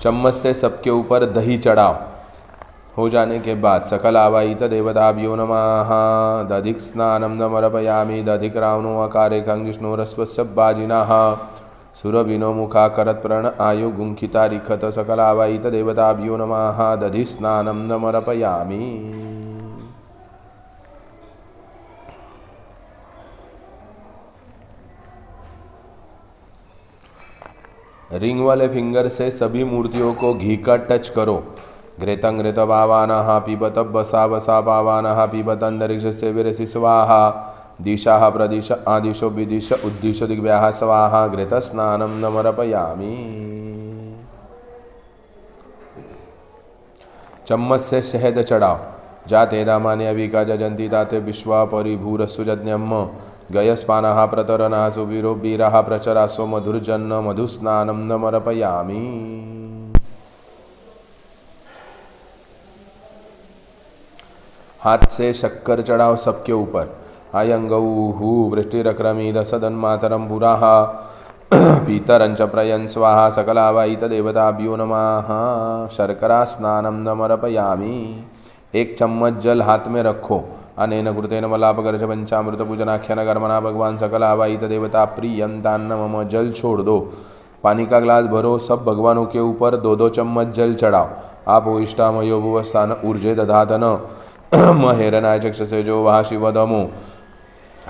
चम्मच से सबके ऊपर दही चढ़ाओ। हो जाने के बाद सकल आवाहित देवताभ्यो नमः। दधिक स्नानं समर्पयामि। दधिक रावणो अकारेकं जिष्णोरस्वस्य बाजिनः सुरभिनो मुखाकरत् प्रण आयु गुंखिता रिखत सकल आवाहित देवताभ्यो नमः। दधि स्नानं समर्पयामि। रिंग वाले फिंगर से सभी मूर्तियों को घी का टच करो। घृतं घृत पावानः पिबत बसा बसा पावानः पिबत अंतरिक्ष से विरसि स्वाहा। दिशा प्रदिश आदिशो विदिश उद्दिश दिग्व्याः स्वाहा। घृत स्नानं समर्पयामि। चम्मच से शहद चढ़ाओ। जाते दामानि अविका जजन्ति ताते विश्वा परिभूरस्सु यज्ञम्। गयस्पानः प्रतरनः सुवीरो वीरः प्रचरासो मधुर्जन्न मधुस्नानं समर्पयामि। हाथ से शक्कर चढ़ाओ सबके ऊपर। अयंगौहु वृष्टिरक्रमीद सदन्मातरं पुराः पीतरंच प्रयन् स्वाहा। सकलावाहित देवताभ्यो नमः। शर्करा स्नानं समर्पयामि। एक चम्मच जल हाथ में रखो। अनेन कृतेन मलापगर्ज पंचामृत पूजनाख्यान कर्मणा भगवान सकलावाहित देवता प्रियं तान्न मम। जल छोड़ दो। पानी का ग्लास भरो। सब भगवानों के ऊपर 2-2 चम्मच जल चढ़ाओ। आप इष्टामयो भुवस्थान ऊर्जे दधातन महेरनाय चक्षसे जो वहा शिवदमो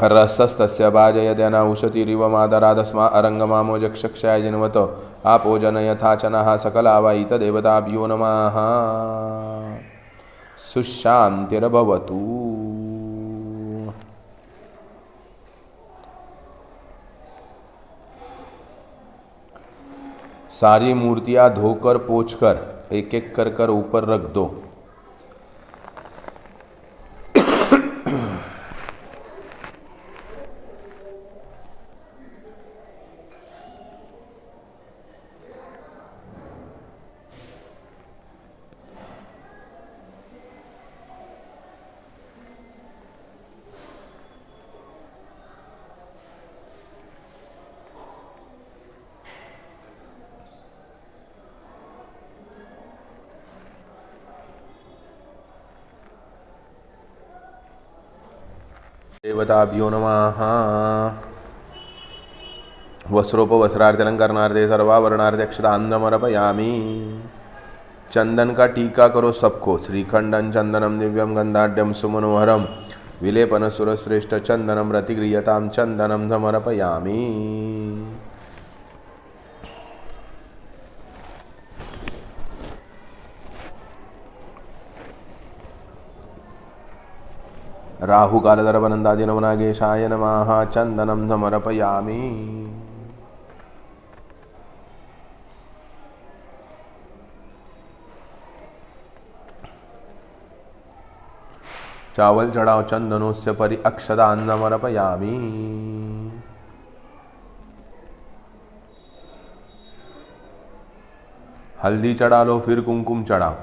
रसस्तस्य भाजयत्यना उशतिरिव मादरादस्मा अरंगमामो जक्षक्षाय जिन्वत आपो जनयथाचनः। सकलावाहित देवताभ्यो नमः। सुशांतिर्भवतु। सारी मूर्तियां धोकर पोंछकर एक एक कर ऊपर रख दो। देवताभ्यो नमः। वस्त्रोपवस्त्रार्थलंकरणार्थे सर्वाभरणार्थे अक्षतान् समर्पयामि। चंदन का टीका करो सबको। श्रीखंडं चंदनम दिव्यम गंधाढ्यम सुमनोहरम विलेपन सुरश्रेष्ठ चंदनम रतिगृह्यतां चंदनम समर्पयामि। राहु कालदर्पनन्दादि नवनागेशाय नमः। चंदनं समर्पयामि। चावल चढ़ाओ। चंदनोस्य परि अक्षतान् समर्पयामि। हल्दी चढ़ा लो, फिर कुमकुम चढ़ाओ।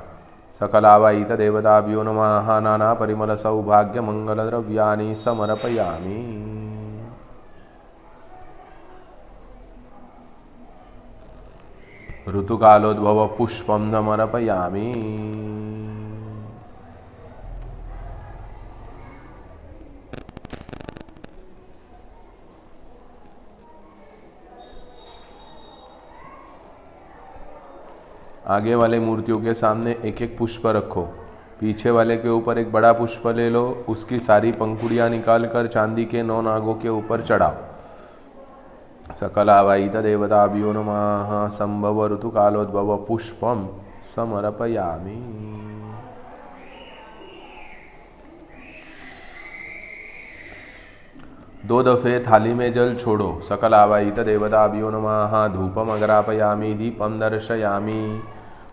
सकलावाहित देवताभ्यो नमः। नाना परिमल सौभाग्य मंगल द्रव्यानि समर्पयामि। ऋतुकालोद्भव पुष्पं समर्पयामि। आगे वाले मूर्तियों के सामने एक एक पुष्प रखो। पीछे वाले के ऊपर एक बड़ा पुष्प ले लो। उसकी सारी पंखुड़ियाँ निकालकर चांदी के 9 नागों के ऊपर चढ़ाओ। सकलावायित देवताभ्यो नमः। संभव ऋतुकालोद्भव पुष्पम समर्पयामि। दो दफे थाली में जल छोड़ो। सकल आवाहित देवताभ्यो नमः। धूपम अग्रापयामि दीपम दर्शयामि।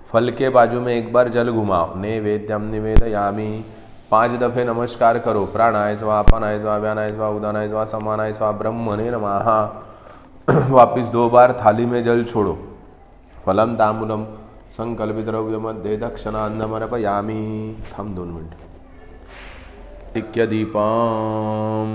फल के बाजू में एक बार जल घुमाओ। नैवेद्यम निवेदयामि। 5 दफे नमस्कार करो। प्राणाय स्वाहा, अपानाय स्वाहा, व्यानाय स्वाहा, उदानाय स्वाहा, समानाय स्वाहा, ब्रह्मणे नमः। वापिस 2 बार थाली में जल छोड़ो। फलम तांबूलम संकल्पित द्रव्य मध्य दक्षिणान्नमर्पयामि। थम 2 मिनट। टिक्य दीपम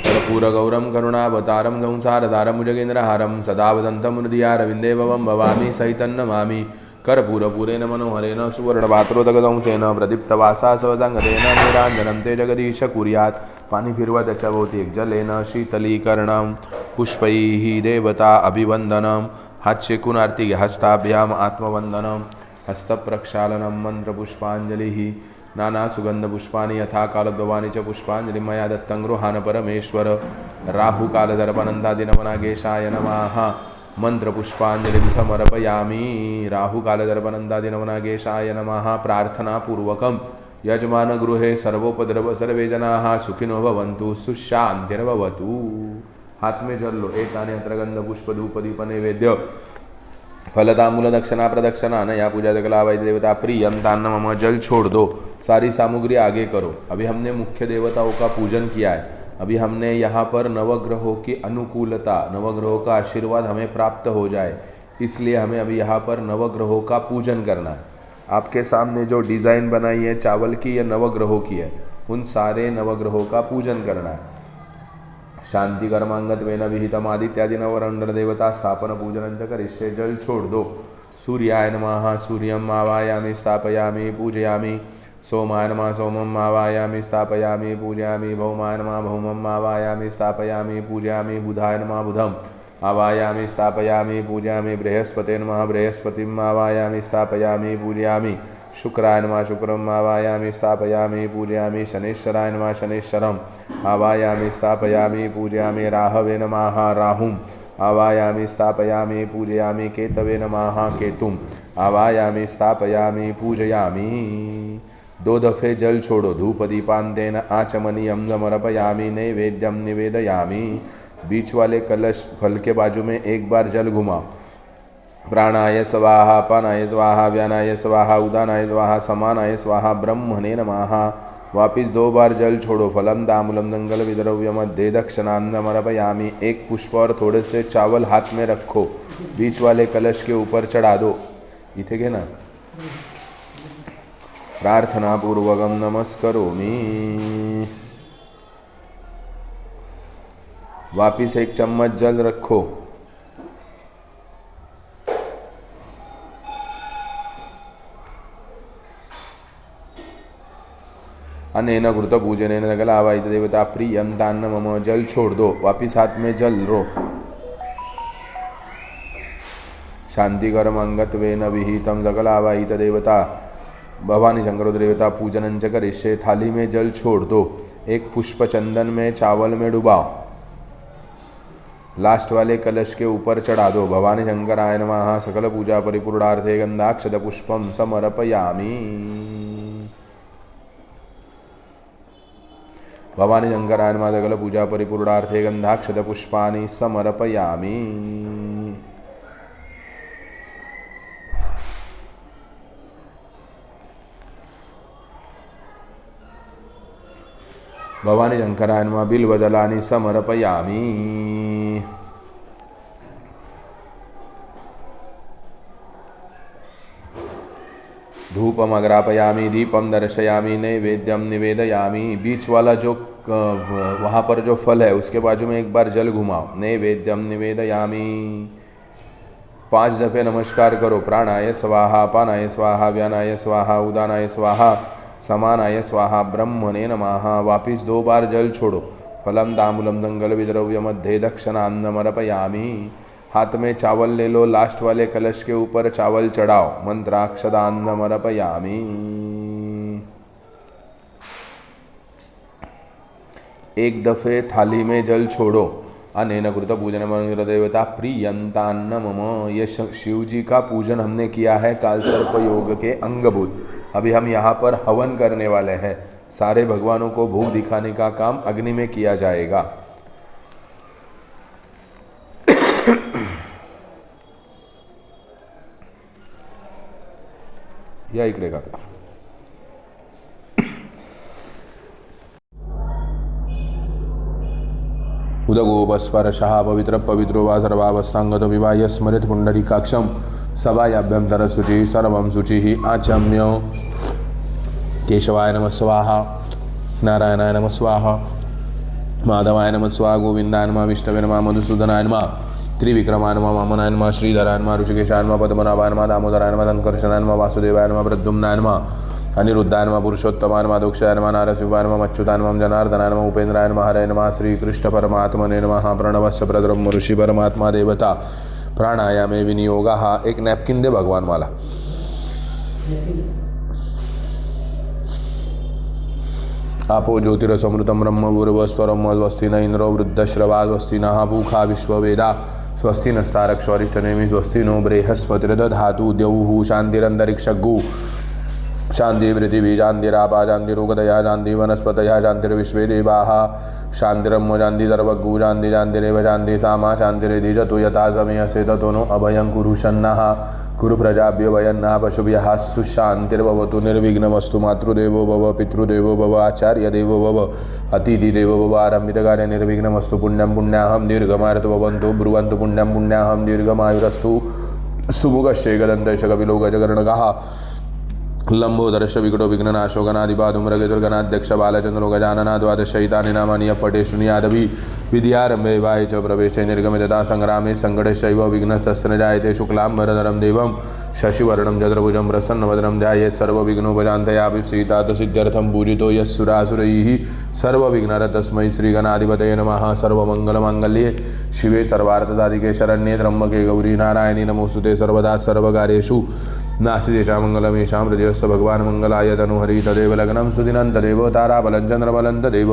कर्पूरगौरम करुणावतारम संसारधारम भुजगेन्द्रहारम सदा वदन्तमुदीयारविन्दे भवं भवामि सहितं नमामि। कर्पूरपूरेण मनोहरेण सुवर्णपात्रोदकदंशेन प्रदीप्तवासा सवसंगतेन नीराञ्जनं ते जगदीश कुर्यात्। पाणी फिरवा त्याच्याभोवती एक जलेन शीतलीकरणं पुष्पैः देवता अभिवंदनम। हात शेकून आरती घ्या। हस्ताभ्याम आत्मवंदनम। हस्तप्रक्षालनं मंत्रपुष्पांजलिः। नाना सुगंधपुष्पाणि यथा कालोद्भवानि च पुष्पांजलि मया दत्तं गृहाण परमेश्वर। राहुकालदर्पणन्दादिनवनागेशाय नमः। मंत्रपुष्पांजलिमर्पयामि। राहुकालदर्पणन्दादिनवनागेशाय नमः। प्रार्थनापूर्वकं यजमान गृहे सर्वोपद्रव सर्वे जनाः सुखिनो भवन्तु सुशान्तिर्भवतु। हाथ में जल लो। एतानि अत्र गंध पुष्प धूप दीप नैवेद्य फलतामूल दक्षिणा प्रदक्षिणा नया पूजा सकलावायित देवता प्रियम तान्न मम। जल छोड़ दो। सारी सामग्री आगे करो। अभी हमने मुख्य देवताओं का पूजन किया है। अभी हमने यहाँ पर नवग्रहों की अनुकूलता, नवग्रहों का आशीर्वाद हमें प्राप्त हो जाए, इसलिए हमें अभी यहाँ पर नवग्रहों का पूजन करना है। आपके सामने जो डिज़ाइन बनाई है चावल की, ये नवग्रहों की है। उन सारे नवग्रहों का पूजन करना है। शांति कर्मांगत्वेन विहितम आदित्यादि नवरंध्र देवता स्थापन पूजन च करिष्ये। जल छोड़ दो। सूर्याय नमः। सूर्यम आवायामि स्थापयामि पूजयामि। सोमाय नमः। सोमम आवायामि स्थापयामि पूजयामि। भौमाय नमः। भौमम आवायामि स्थापयामि पूजयामि। बुधाय नमः। बुधम आवायामि स्थापयामि पूजयामि। बृहस्पते नमः। बृहस्पतिम आवायामि स्थापयामि पूजयामि। शुक्राय नमः। शुक्रम आवायामि स्थापयामि पूजयामि। शनेश्वराय नमः। शनेश्वरम आवायामि स्थापयामि पूजयामि। राहवे नमः। राहुम आवायामि स्थापयामि पूजयामि। केतवे नमः। केतुम आवायामि स्थापयामि पूजयामि। 2 दफे जल छोड़ो। धूप दीपांतेन आचमनीयं समर्पयामि। नैवेद्यम निवेदयामि। बीच वाले कलश फल के बाजू में एक बार जल घुमाओ। प्राणाय स्वाहा, अपानाय स्वाहा, व्यानाय स्वाहा, उदानाय स्वाहा, समानाय स्वाहा, ब्रह्मणे नमः। वापिस 2 बार जल छोड़ो। फलम तांबूलम दंगल विद्रव्य मध्य दक्षिणान्नमर्पयामि। एक पुष्प और थोड़े से चावल हाथ में रखो। बीच वाले कलश के ऊपर चढ़ा दो। इथे घे ना। प्रार्थना पूर्वकम नमस्करोमि। वापिस 1 चम्मच जल रखो। अनेन घृत पूजनेन सकलावायित देवता प्रियम तान्न मम। जल छोड़ दो। वापिस हाथ में जल रो। शांति कर्म अंगत्वेन विहितम सकलावायित देवता भवानी शंकर देवता पूजनं च करिष्ये। थाली में जल छोड़ दो। एक पुष्प चंदन में चावल में डुबाओ। लास्ट वाले कलश के ऊपर चढ़ा दो। भवानी शंकराय नमः। सकल पूजा परिपूर्णार्थे गंधाक्षत पुष्पम समर्पयामि। भवानी शंकराय नमः। सकल पूजा परिपूर्णार्थे गंधाक्षत पुष्पाणि समर्पयामि। भवानी शंकराय नमः। बिल्वदलानि समर्पयामि। धूपम अग्रापयामि दीपम दर्शयामि नैवेद्यम निवेदयामि। बीच वाला जो वहाँ पर जो फल है उसके बाजू में एक बार जल घुमाओ। नैवेद्यम निवेदयामि। 5 दफे नमस्कार करो। प्राणाय स्वाहा, अपानाय स्वाहा, व्यानाय स्वाहा, उदानाय स्वाहा, समानाय स्वाहा, ब्रह्मणे नमः। वापिस 2 बार जल छोड़ो। फलम तांबूलम दंगल विद्रव्य मध्य दक्षिणान्नमर्पयामि। हाथ में चावल ले लो। लास्ट वाले कलश के ऊपर चावल चढ़ाओ। मंत्राक्षदान्नमर्पयामि। एक दफे थाली में जल छोड़ो। अनेन कृत पूजन मंत्र देवता प्रियंतान्न मम। ये शिव जी का पूजन हमने किया है कालसर्प योग के अंगभूत। अभी हम यहाँ पर हवन करने वाले हैं। सारे भगवानों को भोग दिखाने का काम अग्नि में किया जाएगा। या इकडे का उदगोपस्पर्शः पवित्र पवित्रो वा सर्वावस्थांगत विवाह स्मृत पुंडरीकाक्षम सभायाभ्यंतर शुचि सर्वं शुचिः आचम्य। केशवाय नमः स्वाहा, नारायणाय नमः स्वाहा, माधवाय नमः स्वाहा, गोविंदाय नमः, विष्णवे नमः, मधुसूदनाय नमः, त्रिविक्रमाय नमः, वामनाय नमः, श्रीधराय नमः, ऋषिकेशाय नमः, पद्मनाभाय नमः, दामोदराय नमः, संकर्षणाय नमः, वासुदेवाय नमः, प्रद्युम्नाय नमः, अनिरुद्धाय नमः, पुरुषोत्तमाय नमः, दोक्षाय नमः, नारसिंहाय नमः, अच्युताय नमः, जनार्दनाय नमः, उपेन्द्राय नमः, हरे नमः, श्रीकृष्ण परमात्मने नमः। प्रणवस्य परब्रह्म ऋषि परमात्मा देवता प्राणायामे विनियोगः। एक नैपकिन दे भगवान वाला। आपो ज्योतिरसमृतं ब्रह्म भूर्भुवस्वरं स्वस्ति न इंद्रो वृद्धश्रवा स्वस्ति नः पूषा विश्ववेदा स्वस्ति नस्तारक्षरिष्ठनेमि स्वस्ति नो बृहस्पतिर्दधातु। द्यौः शान्तिरन्तरिक्षगु शांति पृथिवी शांतिरापा शांतिरोगदया शांति वनस्पतयः शांतिर्विश्वे देवाः शांतिरम्म शांति सर्वगु शांति शांतिरेव शांति सामा शांतिरिति जतु यथा समयस्य ततो नो अभयं कुरु शन्नः कुरु प्रजाभ्यो भयन्नः पशुभ्यः सुशान्तिर्भवतु। निर्विघ्नमस्तु। मातृदेवो भव, पितृदेवो भव, आचार्यदेवो भव, अतिथिदेवो भव, आरम्भितकार्ये निर्विघ्नमस्तु। पुण्यं पुण्याहं दीर्घमायुर्तो भवन्तु ब्रुवन्तु पुण्यं पुण्याहं दीर्घमायुरस्तु। सुमुखस्य गदन्तस्य कपिलो गजकर्णकः लंबोदरश्च विकटो विघ्ननाशो गणाधिपादो मृगेतुर्गणाध्यक्ष बालचंद्रो गजानना द्वादशैतानि नामानि पठे शृणुयादपि विद्यारम्भे वाये च प्रवेशे निर्गमे तथा संग्रामे सङ्कटश्चैव विघ्नस्तस्य न जायते। शुक्लाम्बरधरं देवं शशिवर्णं चतुर्भुजं प्रसन्नवदनं ध्यायेत् सर्वविघ्नोपशान्तये। सीतातसिद्ध्यर्थं पूजितो यस्सुरासुरैः सर्वविघ्नहर तस्मै श्रीगणाधिपतये नमः। सर्वमङ्गलमाङ्गल्ये शिवे सर्वार्थसाधिके शरण्ये त्र्यम्बके गौरी नारायणी नमोस्तुते। सर्वदा सर्वकार्येषु नास्तिदेशा मंगलमेषां हृदयस्थ भगवान् मंगलाय तनुहरि। तदेव लग्नं सुदिनं तदेव ताराबलं चन्द्रबलं तदेव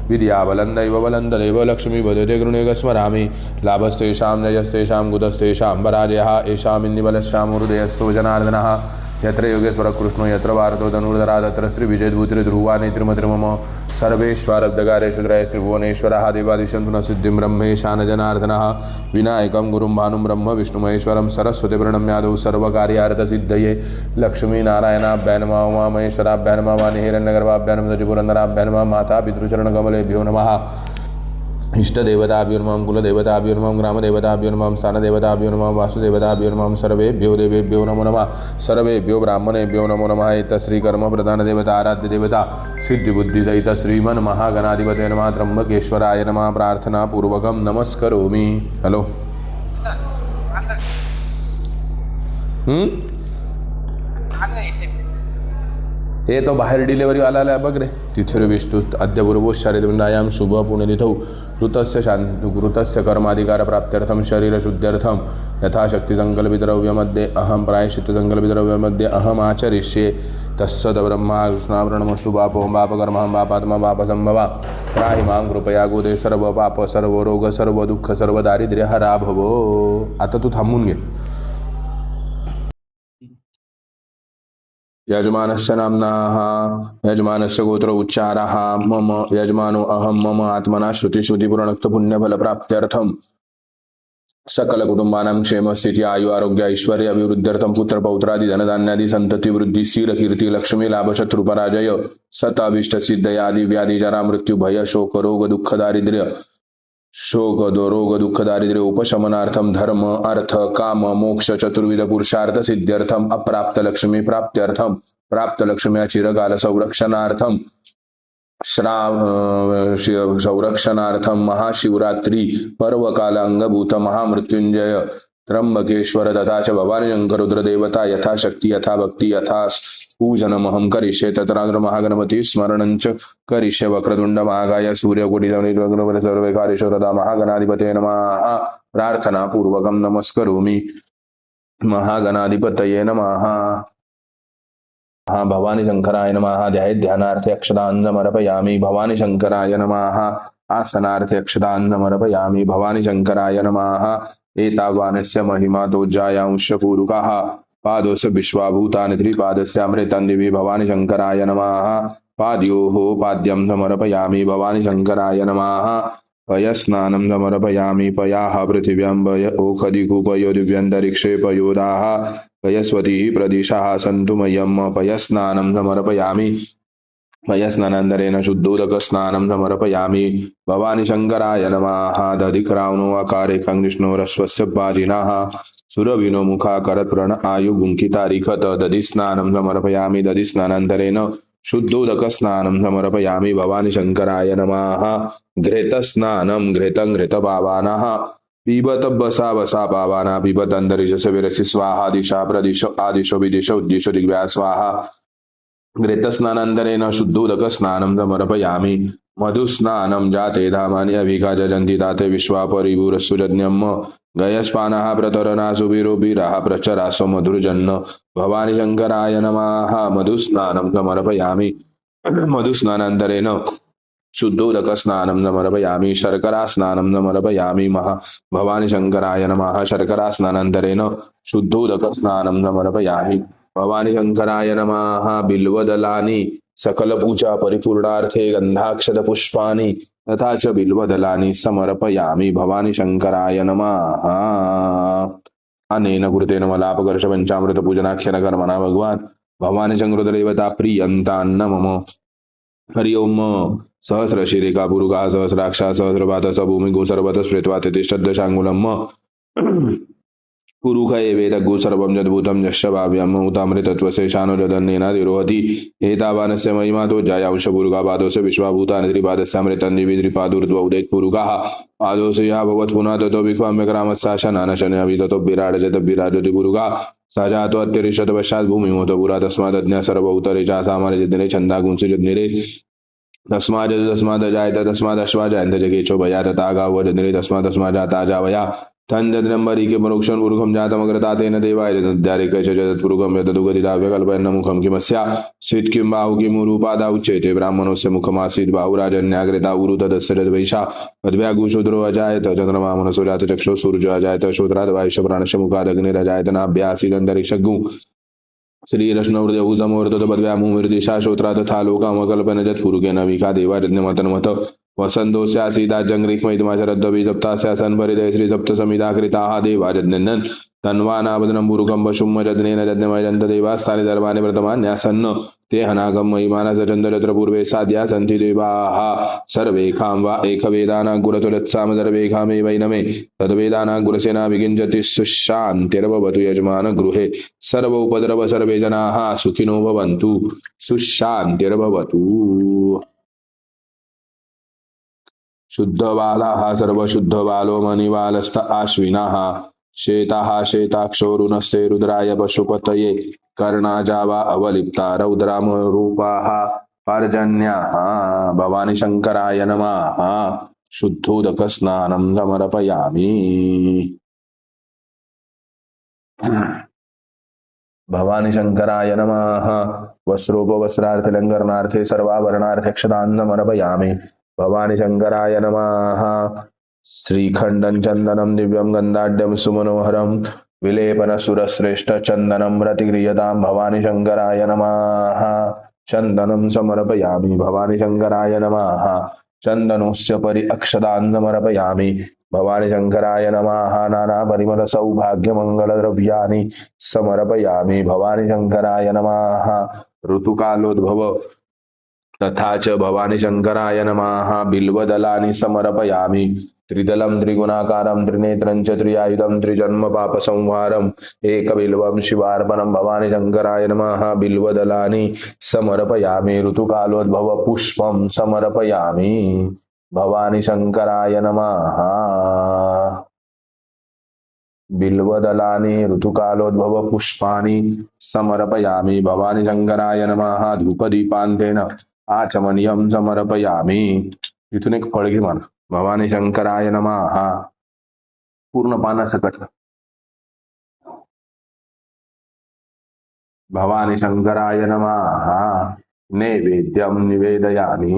विद्याबलं दैवबलं तदेव लक्ष्मी वदते गृणे स्मरामि। लाभस्तेषां जयस्तेषां कुतस्तेषां पराजयः येषामिन्निबलस्यां हृदयस्थो जनार्दनः। यत्र योगेश्वर कृष्णो यत्र भारतो धनुर्धरा तत्र श्रीविजयद्भूतिर्ध्रुवा नेत्रिमतिर्मम। सर्वेश्वरब्धकारेषु त्रयः श्रीभुवनेश्वरः देवादिशन्तु न सिद्धिं ब्रह्मेशान जनार्दनः। विनायकं गुरुं भानुं ब्रह्म विष्णुमहेश्वरं सरस्वती प्रणम्यादौ सर्वकार्यार्थसिद्धये। लक्ष्मीनारायणाभ्यां नमः। उमामहेश्वराभ्यां नमः। हिरण्यगर्भाभ्यां नमः। सचिपुरन्दराभ्यां नमः। माता पितृचरणकमलेभ्यो नमः। इष्टदेवताभ्यो नमः। कुलदेवताभ्यो नमः। ग्रामदेवताभ्यो नमः। स्थानदेवताभ्यो नमः। वासुदेवताभ्यो नमः। सर्वेभ्यो देवेभ्यो नमो नमः। सर्वेभ्यो ब्राह्मणेभ्यो नमो नमः। एतत् श्रीकर्म प्रधान देवता आराध्य देवता सिद्धिबुद्धि सहित श्रीमन् महागणाधिपतये नमः। त्र्यंबकेश्वराय नमः। प्रार्थना पूर्वकं नमस्करोमि। हेलो ये तो बाहेर डिलिव्हरी वाला बघ रे। तिथिर्विष्टु अद्य पूर्वो शरीरवृंदायां शुभ पुण्यतिथौ ऋतस्य कर्माधिकार प्राप्त्यर्थं शरीरशुद्ध्यर्थं यथाशक्ति संकल्पितद्रव्यमध्ये अहं प्रायश्चित्तसंकल्पितद्रव्यमध्ये अहम् आचरिष्ये। तस्सद ब्रह्मा कृष्णावरणमस्तु। पापों पापकर्मं पापात्मा पापसंभवा त्राहि मां कृपया गोदे। सर्व पाप सर्व रोग सर्व दुःख सर्व दारिद्र्य हरा भवो। आता तू थांबून घे। यजमानस्य नाम्नाः यजमानस्य गोत्र उच्चाराः मम यजमानो अहं मम आत्मना श्रुतिश्रुतिपूर्णक्त पुण्यफलप्राप्त्यर्थं सकल कुटुंबानां क्षेम स्थिति आयु आरोग्य ऐश्वर्य अभिवृद्ध्यर्थं पुत्र पौत्रादि धनधान्यादि संतति वृद्धि शील कीर्ति लक्ष्मी लाभ शत्रु पराजय सत अभिष्ट सिद्धयादि व्याधि जरा मृत्यु भय शोक रोग दुःख दारिद्र्य रोग दुःख दारिद्र्य उपशमनार्थम धर्म अर्थ काम मोक्ष चतुर्विध पुरुषार्थ सिद्ध्यर्थम अप्राप्त लक्ष्मी प्राप्त्यर्थम प्राप्त लक्ष्म्या चिरकाल संरक्षणार्थम संरक्षणार्थम महाशिवरात्रि पर्वकाल अंगभूत महामृत्युंजय त्र्यंबकेश्वर तथा च भवानी शंकर रुद्र देवता यथाशक्ति यथा भक्ति यथा पूजनमहं करिष्ये। तत्रांध्र महागणपति स्मरणञ्च करिष्ये। वक्रतुंड महाकाय सूर्यकोटि सर्वकार्येषु तदा महागणाधिपतये नमः। प्रार्थना पूर्वकं नमस्करोमि। महागणाधिपतये नमः। भवानी शंकराय नमः ध्याये ध्यानार्थे अक्षदान् समर्पयामि भवानी शंकराय नमः आसनार्थे अक्षदान् समर्पयामि भवानी शंकराय नमः एतावानस्य महिमा तोज्जायांश पूरुकः पादोस्य विश्वाभूतानि त्रिपादस्यामृतं दिवि भवानी शंकराय नमः पाद्योः पाद्यं समर्पयामि भवानी शंकराय नमः पयस्नानं समर्पयामि पयाः पृथिव्यां पय ओखदिकूपयो दिव्यन्तरिक्षे पयोदाः पयस्वतीः प्रदिशः सन्तु मह्यं पयस्नानं समर्पयामि पयस्नानन्तरेण शुद्धोदकस्नानं समर्पयामि भवानी शंकराय नमः दधिक्रावणो अकारे विष्णोरश्वस्य पाजिनः सुरविनो मुखाकरत्प्रण आयुगुङ्कितारिखत दधिस्नानं समर्पयामि दधिस्नानान्तरेण शुद्धोदकस्नानं समर्पयामि भवानी शंकराय नमः घृतस्नानं घृतं घृतपावानः पिबत बसा बसा पावाना पिबत अन्तरिक्षस्य विरसि स्वाहा दिशा प्रदिश आदिशो विदिशो उद्दिशो दिग्व्या स्वाहा घृतस्नानान्तरेण शुद्धोदकस्नानं समर्पयामि मधुस्नानं जाते धामानि अभिका जजन्ति दाते विश्वापरिभूरस्सुजज्ञम् गयस्पानः प्रतरनासुभिरोभिरः प्रचरासो मधुर्जन्न भवानी शंकराय नमः मधुस्नानं समर्पयामि मधुस्नानान्तरेण शुद्धोदकस्नानं समर्पयामि शर्करास्नानं समर्पयामि भवानी शंकराय नमः शर्करास्नानान्तरेण शुद्धोदकस्नानं समर्पयामि भवानी शंकराय नमः बिल्वदलानि सकल पूजा परिपूर्णार्थे गंधाक्षत पुष्पाणि तथा च बिल्वदलानि समर्पयामि भवानी शंकराय नमः अनेन कृतेन मलापकर्ष पंचामृत पूजनाख्यन कर्मणा भगवान भवानी शंकर देवता प्रियन्तान्न मम हरि ओम सहस्रशिरिका पुरुगा सहस्राक्षा सहस्रपात स भूमि गोसर्वत स्मृत्वा तिष्ठद्दशाङ्गुलम् पुरुष एवेदग्गु सर्वं यद्भूतं यश्च भाव्यम् उतामृतत्वशेषानो जदन्नेनाधिरोहति एतावानस्य महिमा तो जायांश पुरुगापादोस्य विश्वाभूतानि त्रिपादस्यामृतं दिवि त्रिपादोर्ध्वोदेत् पुरुगाः पादोस्य या भवत् पुनः ततो विक्वाम्यग्रामस्साशनानशनयभि ततो विराजत विराजति पुरुगा स जातो अत्यरिष्यत पश्चात् भूमिमोत पुरा तस्मादज्ञः सर्वौतरे चासामान्यजनिरे छन्दागुंसजनिरे तस्मादजायत तस्मादश्वा जायन्त जगेचो भया तथा गावो जनिरे तस्माजाता जावया तंजनंबरी के परोक्षण पुरुषम जातमग्रता तेन देवाय नद्यारे कैशजतपुरुषम यदुगदिदाव्य कल्पयन्न मुखम किमस्या स्वीत किं बाहु किं रूपादा उच्यते ब्राह्मणोस्य मुखमासीत् बाहुराजन्याग्रता उरु तदस्य रद्वैषा पद्व्यागुशूद्रो अजायत चंद्रमा मनसो जात चक्षु सूर्य अजायत श्रोत्राद वायुष्य प्राणस्य मुखादग्निरजायत नाभ्यासीदन्तरिक्षगु श्रीरश्नवृदभुजमोर्तत पद्व्यामुर्दिशा श्रोत्रा तथा लोकामकल्पनजत् पुरुकेन विका देवाजन्यमतन्मत वसंतोस्यासीदा जंग्रिक्मयितमाचरद्वि सप्तास्यासन परिदय श्री सप्त समिदा कृताः देवाजन्यन्दन तन्वानावदनं पुरुकं पशुम जज्ञेन जज्ञमयजन्त देवास्तानि दर्वाणि प्रथमान्यासन्न ते हनागम महिमानसचन्द्रत्र पूर्वे साध्या सन्ति देवाः सर्वेखां वा एकवेदानागुरतुलत्सामदर्वेखामेवैनमे तद्वेदानागुरसेना विगिञ्जति सुशान्तिर्भवतु यजमान गृहे सर्वोपद्रव सर्वे जनाः सुखिनो भवन्तु सुशान्तिर्भवतु शुद्धबालाः सर्वशुद्धबालो मणिबालस्त आश्विनाः श्वेताः श्वेताक्षोरुणस्ते रुद्राय पशुपतये कर्णाजावा अवलिप्ता रौद्रामरूपाः पर्जन्याः भवानी शंकराय नमः शुद्धोदकस्नानं समर्पयामि भवानी शंकराय नमः वस्त्रोपवस्त्रार्थलङ्करणार्थे सर्वाभरणार्थे क्षदान् समर्पयामि भवानी शंकराय नमः श्रीखंडं चंदनं दिव्यं गंधाढ्यं सुमनोहरं विलेपन सुरश्रेष्ठ चंदनं प्रतिगृह्यतां भवानी शंकराय नमः चंदनं समर्पयामि भवानी शंकराय नमः चंदनोस्य परि अक्षदान् समर्पयामि भवानी शंकराय नमः नाना परिमल सौभाग्य मंगल द्रव्यानि समर्पयामि भवानी शंकराय नमः ऋतुकालोद्भव तथा च भवानी शंकराय नमः बिल्वदलानि समर्पयामि त्रिदलं त्रिगुणाकारं त्रिनेत्रं च त्रियायुधं त्रिजन्म पाप संहारम् एकबिल्वं शिवार्पणं भवानी शंकराय नमः बिल्वदलानि समर्पयामि ऋतुकालोद्भव पुष्पं समर्पयामि भवानी शंकराय नमः बिल्वदलानि ऋतुकालोद्भव पुष्पाणि समर्पयामि भवानी शंकराय नमः धूपदीपान्तेन आचमनीयं समर्पयामि इथून एक फळ घे मला भवानी शंकराय नमः पूर्ण पानासकट भवानी शंकराय नमः नैवेद्यं निवेदयामि।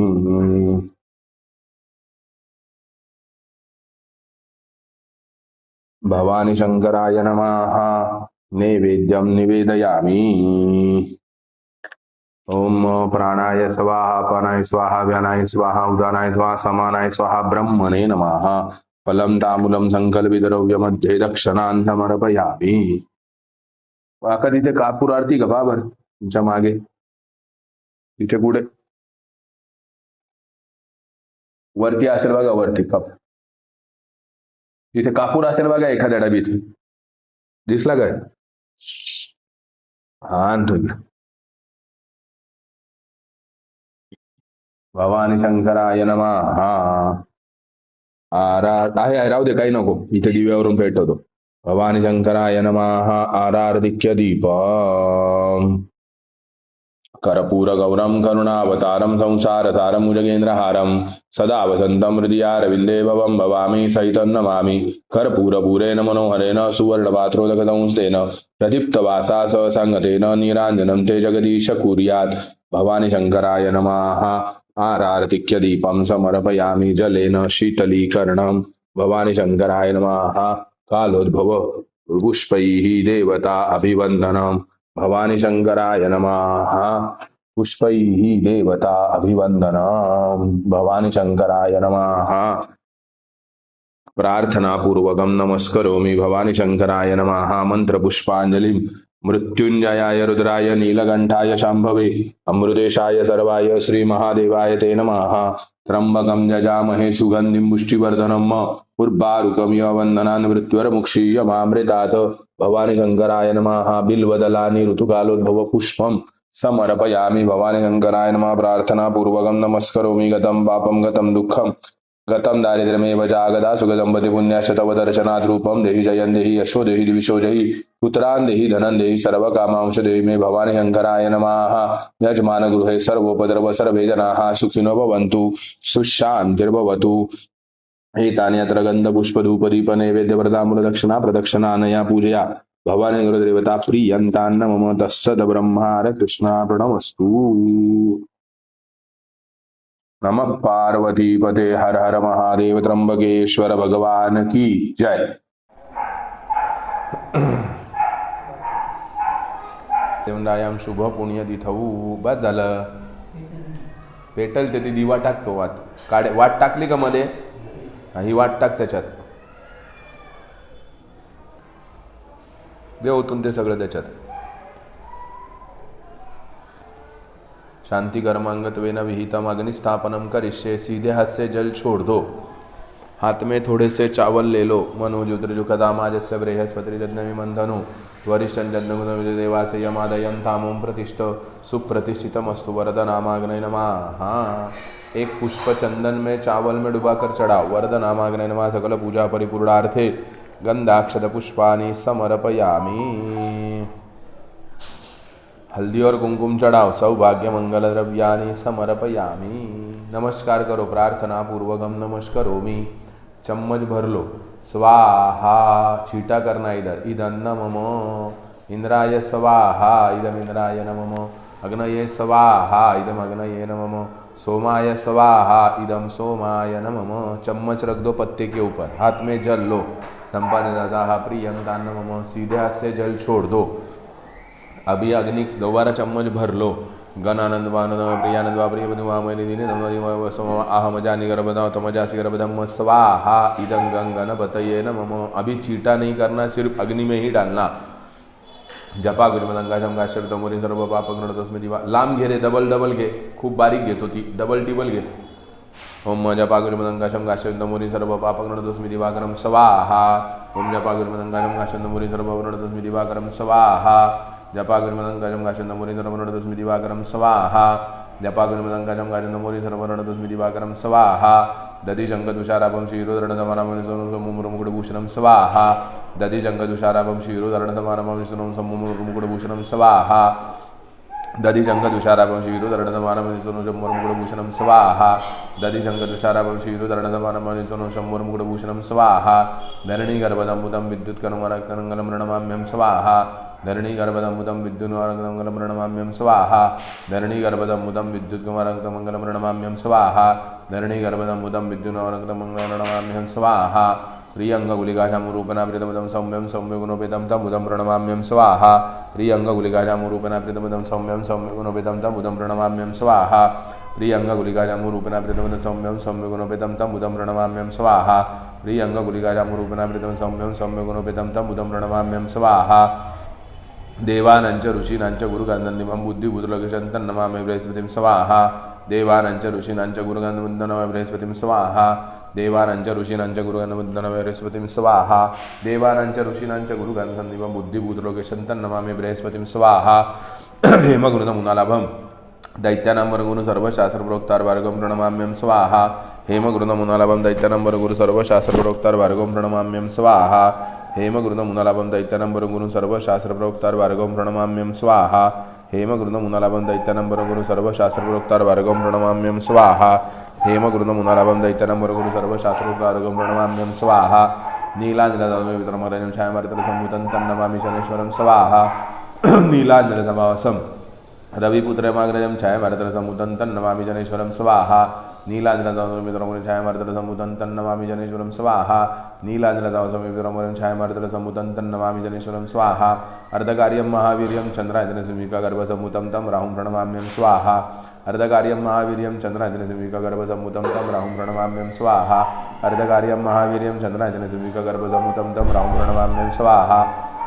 भवानी शंकराय नमः नैवेद्यं निवेदयामि। ओम प्राणाय स्वाहा अपानाय स्वाहा व्यानाय स्वाहा उदानाय स्वाहा समानाय स्वाहा ब्रह्मणे नमः। फलं तांबूलं संकल्पितद्रव्यमध्ये दक्षिणान्तमर्पयामि। काका तिथे कापूर आरती का बाबर तुमच्या मागे तिथे पुढे वरती असेल बघा, वरती कप तिथे कापूर असेल बघा एखाद्या डबीत, दिसला काय? हा आणतो इकडे. भवानी शंकराय नमः आहे राहू दे, काही नको, इथे दिव्यावरून पेटवतो. भवानी शंकराय नमः आरार्दिक्य दीपम कर्पूर गौरम करुणावतारम संसार सारम भुजगेन्द्रहारम सदा वसंतम हृदयारविंदे भवम भवामी सहितं नमामि। कर्पूरपूरेण मनोहरेण सुवर्णपात्रोदक संस्थेन प्रदीप्तवासा संगतेन नीराञ्जनं ते जगदीश कुर्यात्। भवानी शंकराय नमः आरार्तिक्य दीपं समर्पयामि जलेन शीतलीकरणं। भवानी शंकराय नमः कालोद्भव पुष्पैः देवता अभिवन्दनम्। भवानी शंकराय नमः पुष्पैः देवता अभिवन्दनम्। भवानी शंकराय नमः प्रार्थना पूर्वकं नमस्करोमि। भवानी शंकराय नमः मंत्र पुष्पांजलिं मृत्युंजयाय रुद्राय नीलकंठाय शांभवे अमृतेशाय सर्वाय श्री महादेवाय ते नमः। त्र्यंबकं यजामहे सुगंधिं पुष्टिवर्धनम् उर्वारुकमिव वन्दनान् मृत्युर्मुक्षीयमामृतात्। भवानी शंकराय नमः बिल्वदलानि ऋतुकालोद्भव पुष्पं समर्पयामि। भवानी शंकराय नमः प्रार्थना पूर्वकं नमस्करोमि। गतं पापं गतं दुःखं गतं दारिद्र्यमेव जागदा सुगदंपति पुण्याशतव दर्शनात् रूपं देहि जयं देहि यशो देहि दिविशो देहि पुत्रान् देहि धनं देहि सर्वकामांश देहि मे। भवानी शंकराय नमः यजमान गृहे सर्वोपद्रव सर्वे जनाः सुखिनो भवन्तु सुशान्तिर्भवतु। एतानि अत्र गन्धपुष्पधूपदीप नैवेद्यप्रदामूलदक्षिणा प्रदक्षिणानया पूजया भवानी गुरुदेवता प्रियन्तान्न मम तत्सद्ब्रह्मार कृष्णार्पणमस्तु। नमः पार्वती पते हर हर महादेव त्र्यंबकेश्वर भगवान की जय। देवनायाम शुभ पुण्य तिथौ बदल पेटल ते ती दिवा टाकतो वाट वाट टाकली का मध्ये, ही वाट टाक त्याच्यात देवतून ते सगळं त्याच्यात। शांति कर्मांगत्वेन विहितम अग्निस्थापनम करिष्ये सीधे हाथ से जल छोड़ दो। हाथ में थोड़े से चावल ले लो। मनोजुद्रजुखदामाजस्य बृहस्पति जज्ञमि मंथनु वरिष्ठं देवासे यमादयं तामों प्रतिष्ठ सुप्रतिष्ठितमस्तु वरदनामाग्नये नमः। एक पुष्प चंदन में चावल में डुबाकर चढ़ाओ। वरदनामाग्नये नमः। सकल पूजा परिपूर्णार्थे गंधाक्षत पुष्पानि समर्पयामि। हल्दी और कुमकुम चढ़ाओ। सौभाग्य मंगल द्रव्यानि समर्पयामि। नमस्कार करो प्रार्थना पूर्वकम नमस्करोमि। चम्मच भर लो। स्वाहा छीटा करना इधर। इदं नमः इंद्राय स्वाहा इदम इंद्राय नमः। अग्नये स्वाहा इदम अग्नये नमः। सोमाय स्वाहा इदम सोमाय नमः। चम्मच रख दो पत्ते के ऊपर। हाथ में जल लो। संपादिता प्रियंता नमः। सीधे हाथ से जल छोड़ दो। अभी अग्नि दोबारा चम्मच भर लो। गणानंद प्रियानंद प्रिय आहम जानी गर्भधाम तमजासी गर्भधम स्वाहा इदं गणपतये नमः। अभी चीटा नहीं करना, सिर्फ अग्नि में ही डालना। जपा गुरुमदंगा शंका शब्द मोरी सर्व पाप गणतस्मि दिवा। लांब घे रे, डबल डबल घे, खूप बारीक घेतो ती, डबल टिबल घे। ओम जपा गुरुमदंगा शंका शब्द मोरी सर्व पाप गणतस्मि दिवाकरम स्वाहा। ओम जपा गुरुमदंगा शंका शब्द मोरी सर्व गणतस्मि दिवाकरम स्वाहा। जपा गुरुमदंगजं गाचन्दमूरि सर्ववर्णतस्मि दिवाकरं स्वाहा। जपा गुरुमदंगजं गाचन्दमूरि सर्ववर्णतस्मि दिवाकरं स्वाहा। दधि जंगदुषारापं क्षीरोदरणधमानामं मुकुटभूषणं स्वाहा। दधि जंगदुषारापं क्षीरोदरणधमानामं मुकुटभूषणं स्वाहा। दधि जंगदुषारापं क्षीरोदरणधमानामं मुकुटभूषणं स्वाहा। दधि जंगदुषारापं क्षीरोदरणधमानामं मुकुटभूषणं स्वाहा। धरणि गर्भदम्बुदं विद्युत्कर्मरक्तरङ्गलं प्रणमाम्यं स्वाहा। धरणीगर्भदमुदं विद्युन्मारकमङ्गलं प्रणमाम्यं स्वाहा धरणीगर्भदमुदं विद्युत्कुमारकमङ्गलं प्रणमाम्यं स्वाहा धरणीगर्भदमुदं विद्युन्मारकमङ्गलं प्रणमाम्यं स्वाहा प्रियङ्गुलिकाशामुरूपणाप्रीतमुदं सौम्यं सौम्यगुणोपेतं तमुदं प्रणमाम्यं स्वाहा प्रियङ्गुलिकाशामुरूपणाप्रीतमुदं सौम्यं सौम्यगुणोपेतं तमुदं प्रणमाम्यं स्वाहा प्रियङ्गुलिकाशामुरूपणाप्रीतमुदं सौम्यं सौम्यगुणोपेतं तमुदं प्रणमाम्यं स्वाहा प्रियङ्गुलिकाशामुरूपणाप्रीतमुदं सौम्यं सौम्यगुणोपेतं तमुदं प्रणमाम्यं स्वाहा देवानंच ऋषीनांच गुरुगंधनिमं बुद्धिबुद्धलक्षंतं नमामि बृहस्पतिं स्वाहा देवानंच ऋषीनांच गुरुगंधवन्दनमः बृहस्पतिं स्वाहा देवानंच ऋषीनांच गुरुगंधवन्दनमः बृहस्पतिं स्वाहा देवानंच ऋषीनांच गुरुगंधनिमं बुद्धिबुद्धलक्षंतं नमामि बृहस्पतिं स्वाहा हेमगुणमुनालाभं दैत्यानां वरगुरु सर्वशास्त्रप्रोक्तार्वार्गं प्रणमाम्यं स्वाहा हेमगुरुमुनालाभं दैत्यानां वरगुरु सर्वशास्त्रप्रोक्तार्वार्गं प्रणमाम्यं स्वाहा हेमगुरुमुनालाभं दैत्यानां वरगुरु सर्वशास्त्रप्रोक्तार्वार्गं प्रणमाम्यं स्वाहा हेमगुरुमुनालाभं दैत्यानां वरगुरु सर्वशास्त्रप्रोक्तार्वार्गं प्रणमाम्यं स्वाहा हेमगुरुमुनालाभं दैत्यानां वरगुरु सर्वशास्त्रप्रोक्तार्वार्गं प्रणमाम्यं स्वाहा नीलाञ्जनवितरमरजं छायामार्तरसम्भूतं तन्नमामि शनैश्वरं स्वाहा नीलाञ्जनसमावसं रविपुत्रमाग्रजं छायामार्तरसम्भूतं तन्नमामि जनेश्वरं स्वाहा नीलाञ्जनसंवितरमरजं छायामार्तरसम्भूतं तन्नमामि जनेश्वरं स्वाहा नीलाञ्जनसंवितरमरजं छायामार्तरसम्भूतं तन्नमामि जनेश्वरं स्वाहा अर्धकार्यं महावीर्यं चन्द्रायतनसिंहिकागर्भसम्भूतं तं राहुं प्रणमाम्यं स्वाहा अर्धकार्यं महावीर्यं चन्द्रायतनसिंहिकागर्भसम्भूतं तं राहुं प्रणमाम्यं स्वाहा अर्धकार्यं महावीर्यं चन्द्रायतनसिंहिकागर्भसम्भूतं तं राहुं प्रणमाम्यं स्वाहा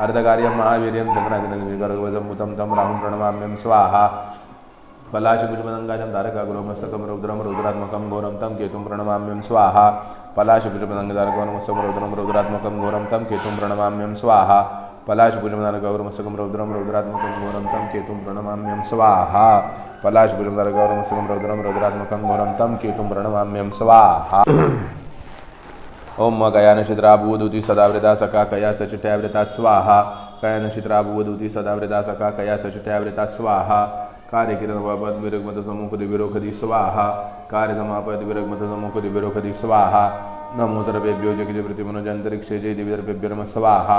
अर्धकार्यं महावीर्यं चन्द्रायतनसिंहिकागर्भसम्भूतं तं राहुं प्रणमाम्यं स्वाहा पलाशपुष्पदङ्गाजं तारकागुरोमस्तकं रौद्रं रौद्रात्मकं घोरं तं केतुं प्रणमाम्यं स्वाहा पलाशपुष्पदङ्गतारकागुरोमस्तकं रौद्रं रौद्रात्मकं घोरं तं केतुं प्रणमाम्यं स्वाहा पलाशपुष्पदङ्गतारकागुरोमस्तकं रौद्रं रौद्रात्मकं घोरं तं केतुं प्रणमाम्यं स्वाहा पलाशपुष्पदङ्गतारकागुरोमस्तकं रौद्रं रौद्रात्मकं घोरं तं केतुं प्रणमाम्यं स्वाहा ओम कयानक्षत्राभूवदूति सदावृता सखा कया सचट्यावृता स्वाहा कयानक्षत्राभूवदूति सदावृता सखा कया सचट्यावृता स्वाहा कार्यकिरणवापद विरगमत सम्मुख दिविरोखदि स्वाहा कार्यसमापद विरगमत सम्मुख दिविरोखदि स्वाहा नमो सर्वेभ्यो जगजवृत्तिमनुजन्तरिक्षे जय दिव्यर्भ्यो नमः स्वाहा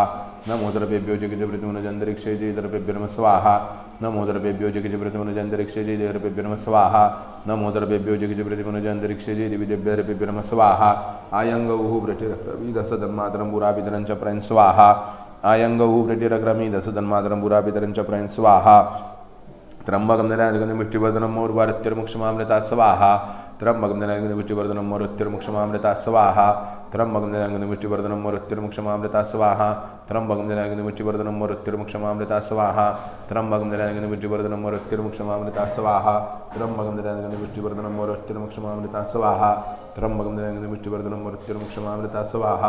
नमो सर्वेभ्यो जगजवृत्तिमनुजन्तरिक्षे जय दिव्यर्भ्यो नमः स्वाहा नमो सर्वेभ्यो जगजवृत्तिमनुजन्तरिक्षे जय दिव्यर्भ्यो नमः स्वाहा नमो सर्वेभ्यो जगजवृत्तिमनुजन्तरिक्षे जय दिव्यर्भ्यो नमः स्वाहा आयङ्गौः वृष्टिरक्रमीदसदन्मातरं पुरापितरं च प्रयन् स्वाहा आयङ्गौः वृष्टिरक्रमीदसदन्मातरं पुरापितरं च प्रयन् स्वाहा त्र्यंबकं दयानिधिमुष्टिवर्धनं मोर्वारुत्यर्मुक्षमामृता स्वाहा त्र्यंबकं दयानिधिमुष्टिवर्धनं मोरुत्यर्मुक्षमामृता स्वाहा त्र्यंबकं दयानिधिमुष्टिवर्धनं मोरुत्यर्मुक्षमामृता स्वाहा त्र्यंबकं दयानिधिमुष्टिवर्धनं मोरुत्यर्मुक्षमामृता स्वाहा त्र्यंबकं दयानिधिमुष्टिवर्धनं मोरुत्यर्मुक्षमामृता स्वाहा त्र्यंबकं दयानिधिमुष्टिवर्धनं मोरुत्यर्मुक्षमामृता स्वाहा त्र्यंबकं दयानिधिमुष्टिवर्धनं मोरुत्यर्मुक्षमामृता स्वाहा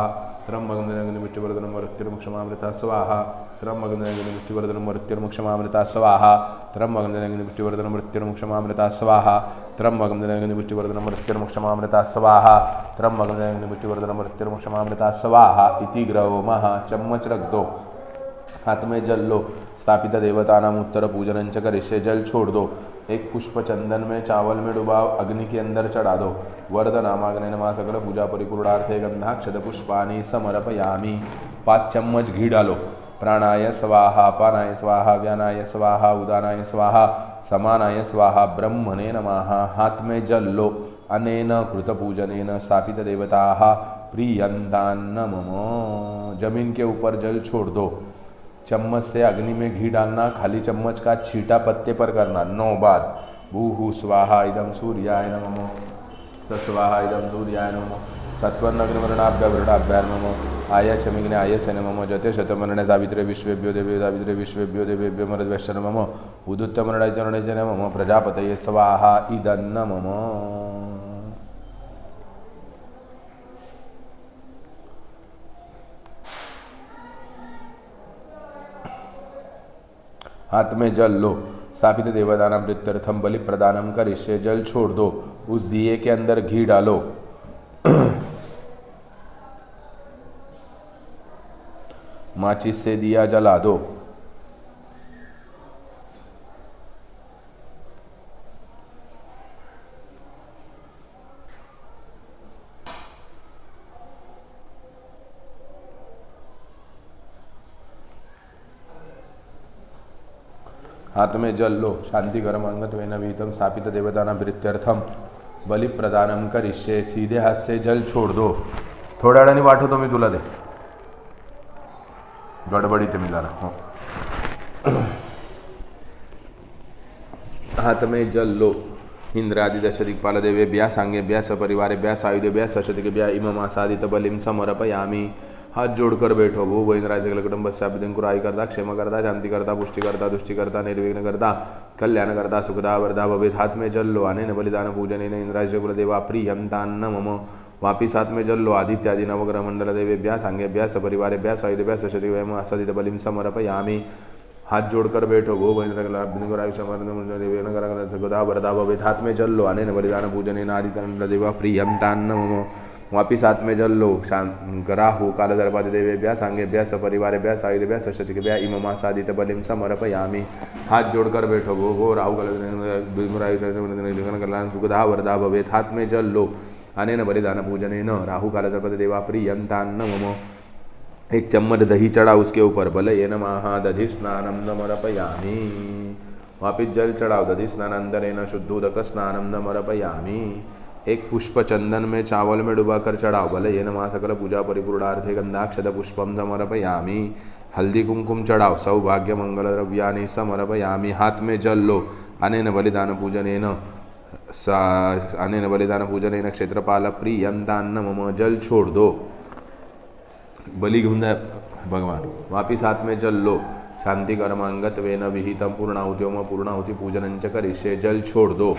त्र्यंबकं दयानिधिमुष्टिवर्धनं मोरुत्यर्मुक्षमामृता स्वाहा त्र्यंबकं दयानिधिमुष्टिवर्धनं मोरुत्यर्मुक्षमामृता स्वाहा त्र्यंबकं दयानिधिमुष्टिवर्धनं मोरुत्यर्मुक्षमामृता स्वाहा त्र्यंबकं दयानिधिमुष्टिवर्धनं मोरुत्यर्मुक्षमामृता स्वाहा त्र्यंबकं दयानिधिमुष्टिवर्धनं मोरुत्यर्मुक्षमामृता स्वाहा इति ग्रहोमः चम्मच रख दो हाथ में जल लो स्थापित देवतानाम उत्तर पूजन च करिष्ये जल छोड़ दो एक पुष्प चंदन में चावल में डुबाओ अग्नि के अंदर चढ़ा दो वरद नामाग्नि नमा सकल पूजा परिपूर्णार्थे गंधाक्षत पुष्पानि समर्पयामि 5 चम्मच घी डालो प्राणाय स्वाहा पानाय स्वाहा व्यानाय स्वाहा उदानाय स्वाहा समानाय स्वाहा ब्रह्मणे नमः हाथ में जल लो अनेन कृत पूजनेन स्थापित देवताः प्रियन्तान्न मम जमीन के ऊपर जल छोड़ दो चम्मच से अग्नि में घी डालना खाली चम्मच का छींटा पत्ते पर करना 9 बार भूहु स्वाहा इदं सूर्याय नमः तस्वाहा इदं सूर्याय नमः सत्वर्णग्निवर्णाभ्यवर्णाभ्यार्मम आय क्षमिग्ने आय स नमः जते शतमरणे सावित्रे विश्वेभ्यो देवेभ्यो मरद्वैश्च नमः उदुत्तमरणाय च नमः प्रजापतये स्वाहा इदं नमः हाथ में जल लो स्थापित देवदानम प्रीत्यर्थम बलि प्रदानम करिष्ये जल छोड़ दो उस दिए के अंदर घी डालो माचिस से दिया जला दो हाथ में जल लो शांति कर्म अंगत्वेन विहितम स्थापित देवताना प्रीत्यर्थम बलि प्रदानम करिष्ये सीधे हाथ से जल छोड़ दो थोड्या वेळाने पाठवतो मी तुला ते गडबडीत मी जरा हो हाथ में जल लो इंद्रादि दश दिक्पाल देवेभ्यः सांगेभ्यः सपरिवारेभ्यः सायुधेभ्यः सशतिकेभ्यः इममासादित बलिम समर्पयामि हाथ जोड़कर बैठो भूप इंद्राज कुटुंबस्याभिधिंकुराई करता क्षेम करता शांति करता पुष्टि करता दुष्टि करता निर्विघ्न करता कल्याण करता सुखदा वरदा भवेत् हाथ में जल लो अनेन बलिदान पूजनेन इंद्राज कुलदेवा प्रियंतान्न मम वापिस हाथ में जल लो आदित्यादि नवग्रह मंडल देवेभ्यः सांगेभ्यः सपरिवारेभ्यः सायुधेभ्यः सशतिकेभ्यः आसादित बलिम समर्पयामि हाथ जोड़कर बैठो भूप सुखदा वरदा भवेत् हाथ में जल लो अनेन बलिदान पूजनेन आदित्यादिदेवा प्रियंतान्न मम वापिस हाथ में जल लो राहु काल सर्पादि देवेभ्यः सांगेभ्यः सपरिवारेभ्यः सायुधेभ्यः सशतिकेभ्यः इममासादित बलिम समर्पयामि हाथ जोड़कर बैठो भो राहु काल सुखदा वरदा भवेत् हाथ में जल लो अनेन बलिदान पूजनेन राहु काल सर्पादि देवा प्रियंतान्न मम एक चम्मच दही चढ़ा उसके ऊपर बलये नमः दधि स्नानम समर्पयामि वापिस जल चढ़ाओ दधि स्नानांतरेण शुद्धोदक स्नानम समर्पयामि एक पुष्प चंदन में चावल में डुबाकर चढ़ाओ बलये नमः सकल पूजा परिपूर्णार्थे गंधाक्षत पुष्पम समर्पयामि हल्दी कुमकुम चढ़ाओ सौभाग्य मंगल द्रव्यानि समर्पयामि हाथ में जल लो अनेन बलिदान पूजनेन क्षेत्रपाल प्रियंतान्न मम जल छोड़ दो बलि घेऊन जाय भगवान वापिस हाथ में जल लो शांति कर्मांगत्वेन विहितम पूर्णाहुतियोम पूर्णाहुति पूजनंच करिष्ये जल छोड़ दो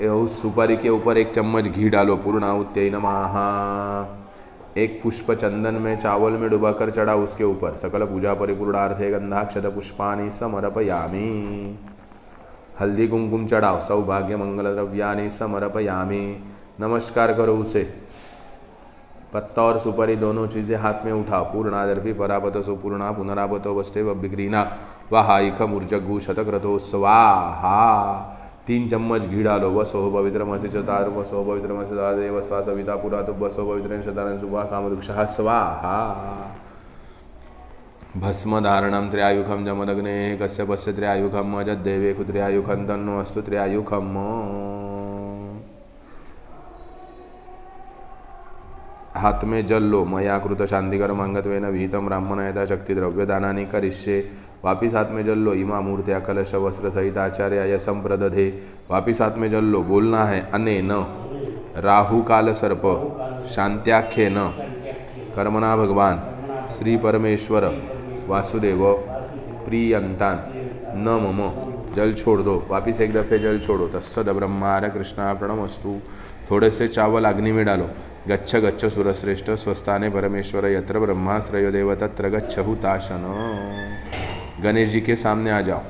उस सुपारी के ऊपर एक चम्मच घी डालो पूर्णाहुत्यै नमः एक पुष्प चंदन में चावल में डुबाकर चढ़ा उसके ऊपर सकल पूजा परिपूर्णार्थे गंधाक्षत पुष्पानि समर्पयामि हल्दी कुमकुम चढ़ाओ सौभाग्य मंगल द्रव्यानि समर्पयामि नमस्कार करो उसे पत्ता और सुपारी दोनों चीज़ें हाथ में उठाओ पूर्णादर्पी परापत सुपूर्णा पुनरापतो वस्ते विग्रीना वाहाइख मूर्जगु शतक्रतो स्वाहा 3 चम्मच घी डालो वसो पवित्रमसि चतार वसो पवित्रमसि देव स्वा सविता पुरा तो वसो पवित्र शतारन सुभा कामवृक्षः स्वाहा भस्म धारणम त्र्यायुखम जमदग्ने कश्यपस्य त्र्यायुखम अजद्देवे कुत्र्यायुखम तन्नो अस्तु त्र्यायुखम हाथ में जल लो मया कृत शांतिकर्म अंगत्वेन विहितम ब्राह्मणयता शक्ति द्रव्यदानानि करिष्ये वापिस हाथ में जल लो इमा मूर्त्या कलश वस्त्र सहित आचार्याय संप्रदधे वापिस हाथ में जल लो बोलना है अनेन राहु काल सर्प शांत्याख्येन कर्मणा भगवान श्री परमेश्वर वासुदेव प्रियंतान न मम जल छोड़ दो वापिस एक दफे जल छोड़ो तत्सद ब्रह्मार कृष्णा प्रणमस्तु थोड़े से चावल अग्नि में डालो गच्छ गच्छ सुरश्रेष्ठ स्वस्थाने परमेश्वर यत्र ब्रह्माश्रयो देव तत्र गच्छ हुताशन गणेश जी के सामने आ जाओ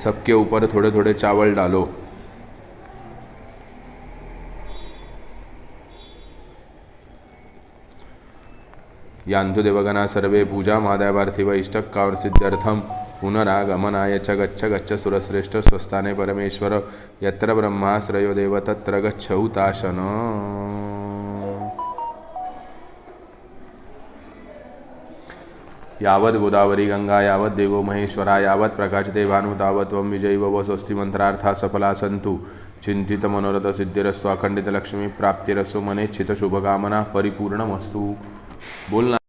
सबके ऊपर थोड़े थोड़े चावल डालो यान्तु देवगणा सर्वे पूजा मादावार्थिव इष्टकाम सिद्ध्यर्थम पुनरागमनाय च गच्छ गच्छ सुरश्रेष्ठ स्वस्थाने परमेश्वर यत्र ब्रह्माश्रयो देव तत्र गच्छ हुताशन यावत् गोदावरी गंगा यावत् देवो महेश्वरा यावत् प्रकाशते भानु तावत् त्वं विजयी भव स्वस्ति मंत्रार्था सफला सन्तु चिंतित मनोरथ सिद्धिरस्तु अखंडित लक्ष्मी प्राप्तिरस्तु मनेच्छित शुभकामना परिपूर्णमस्तु बोलना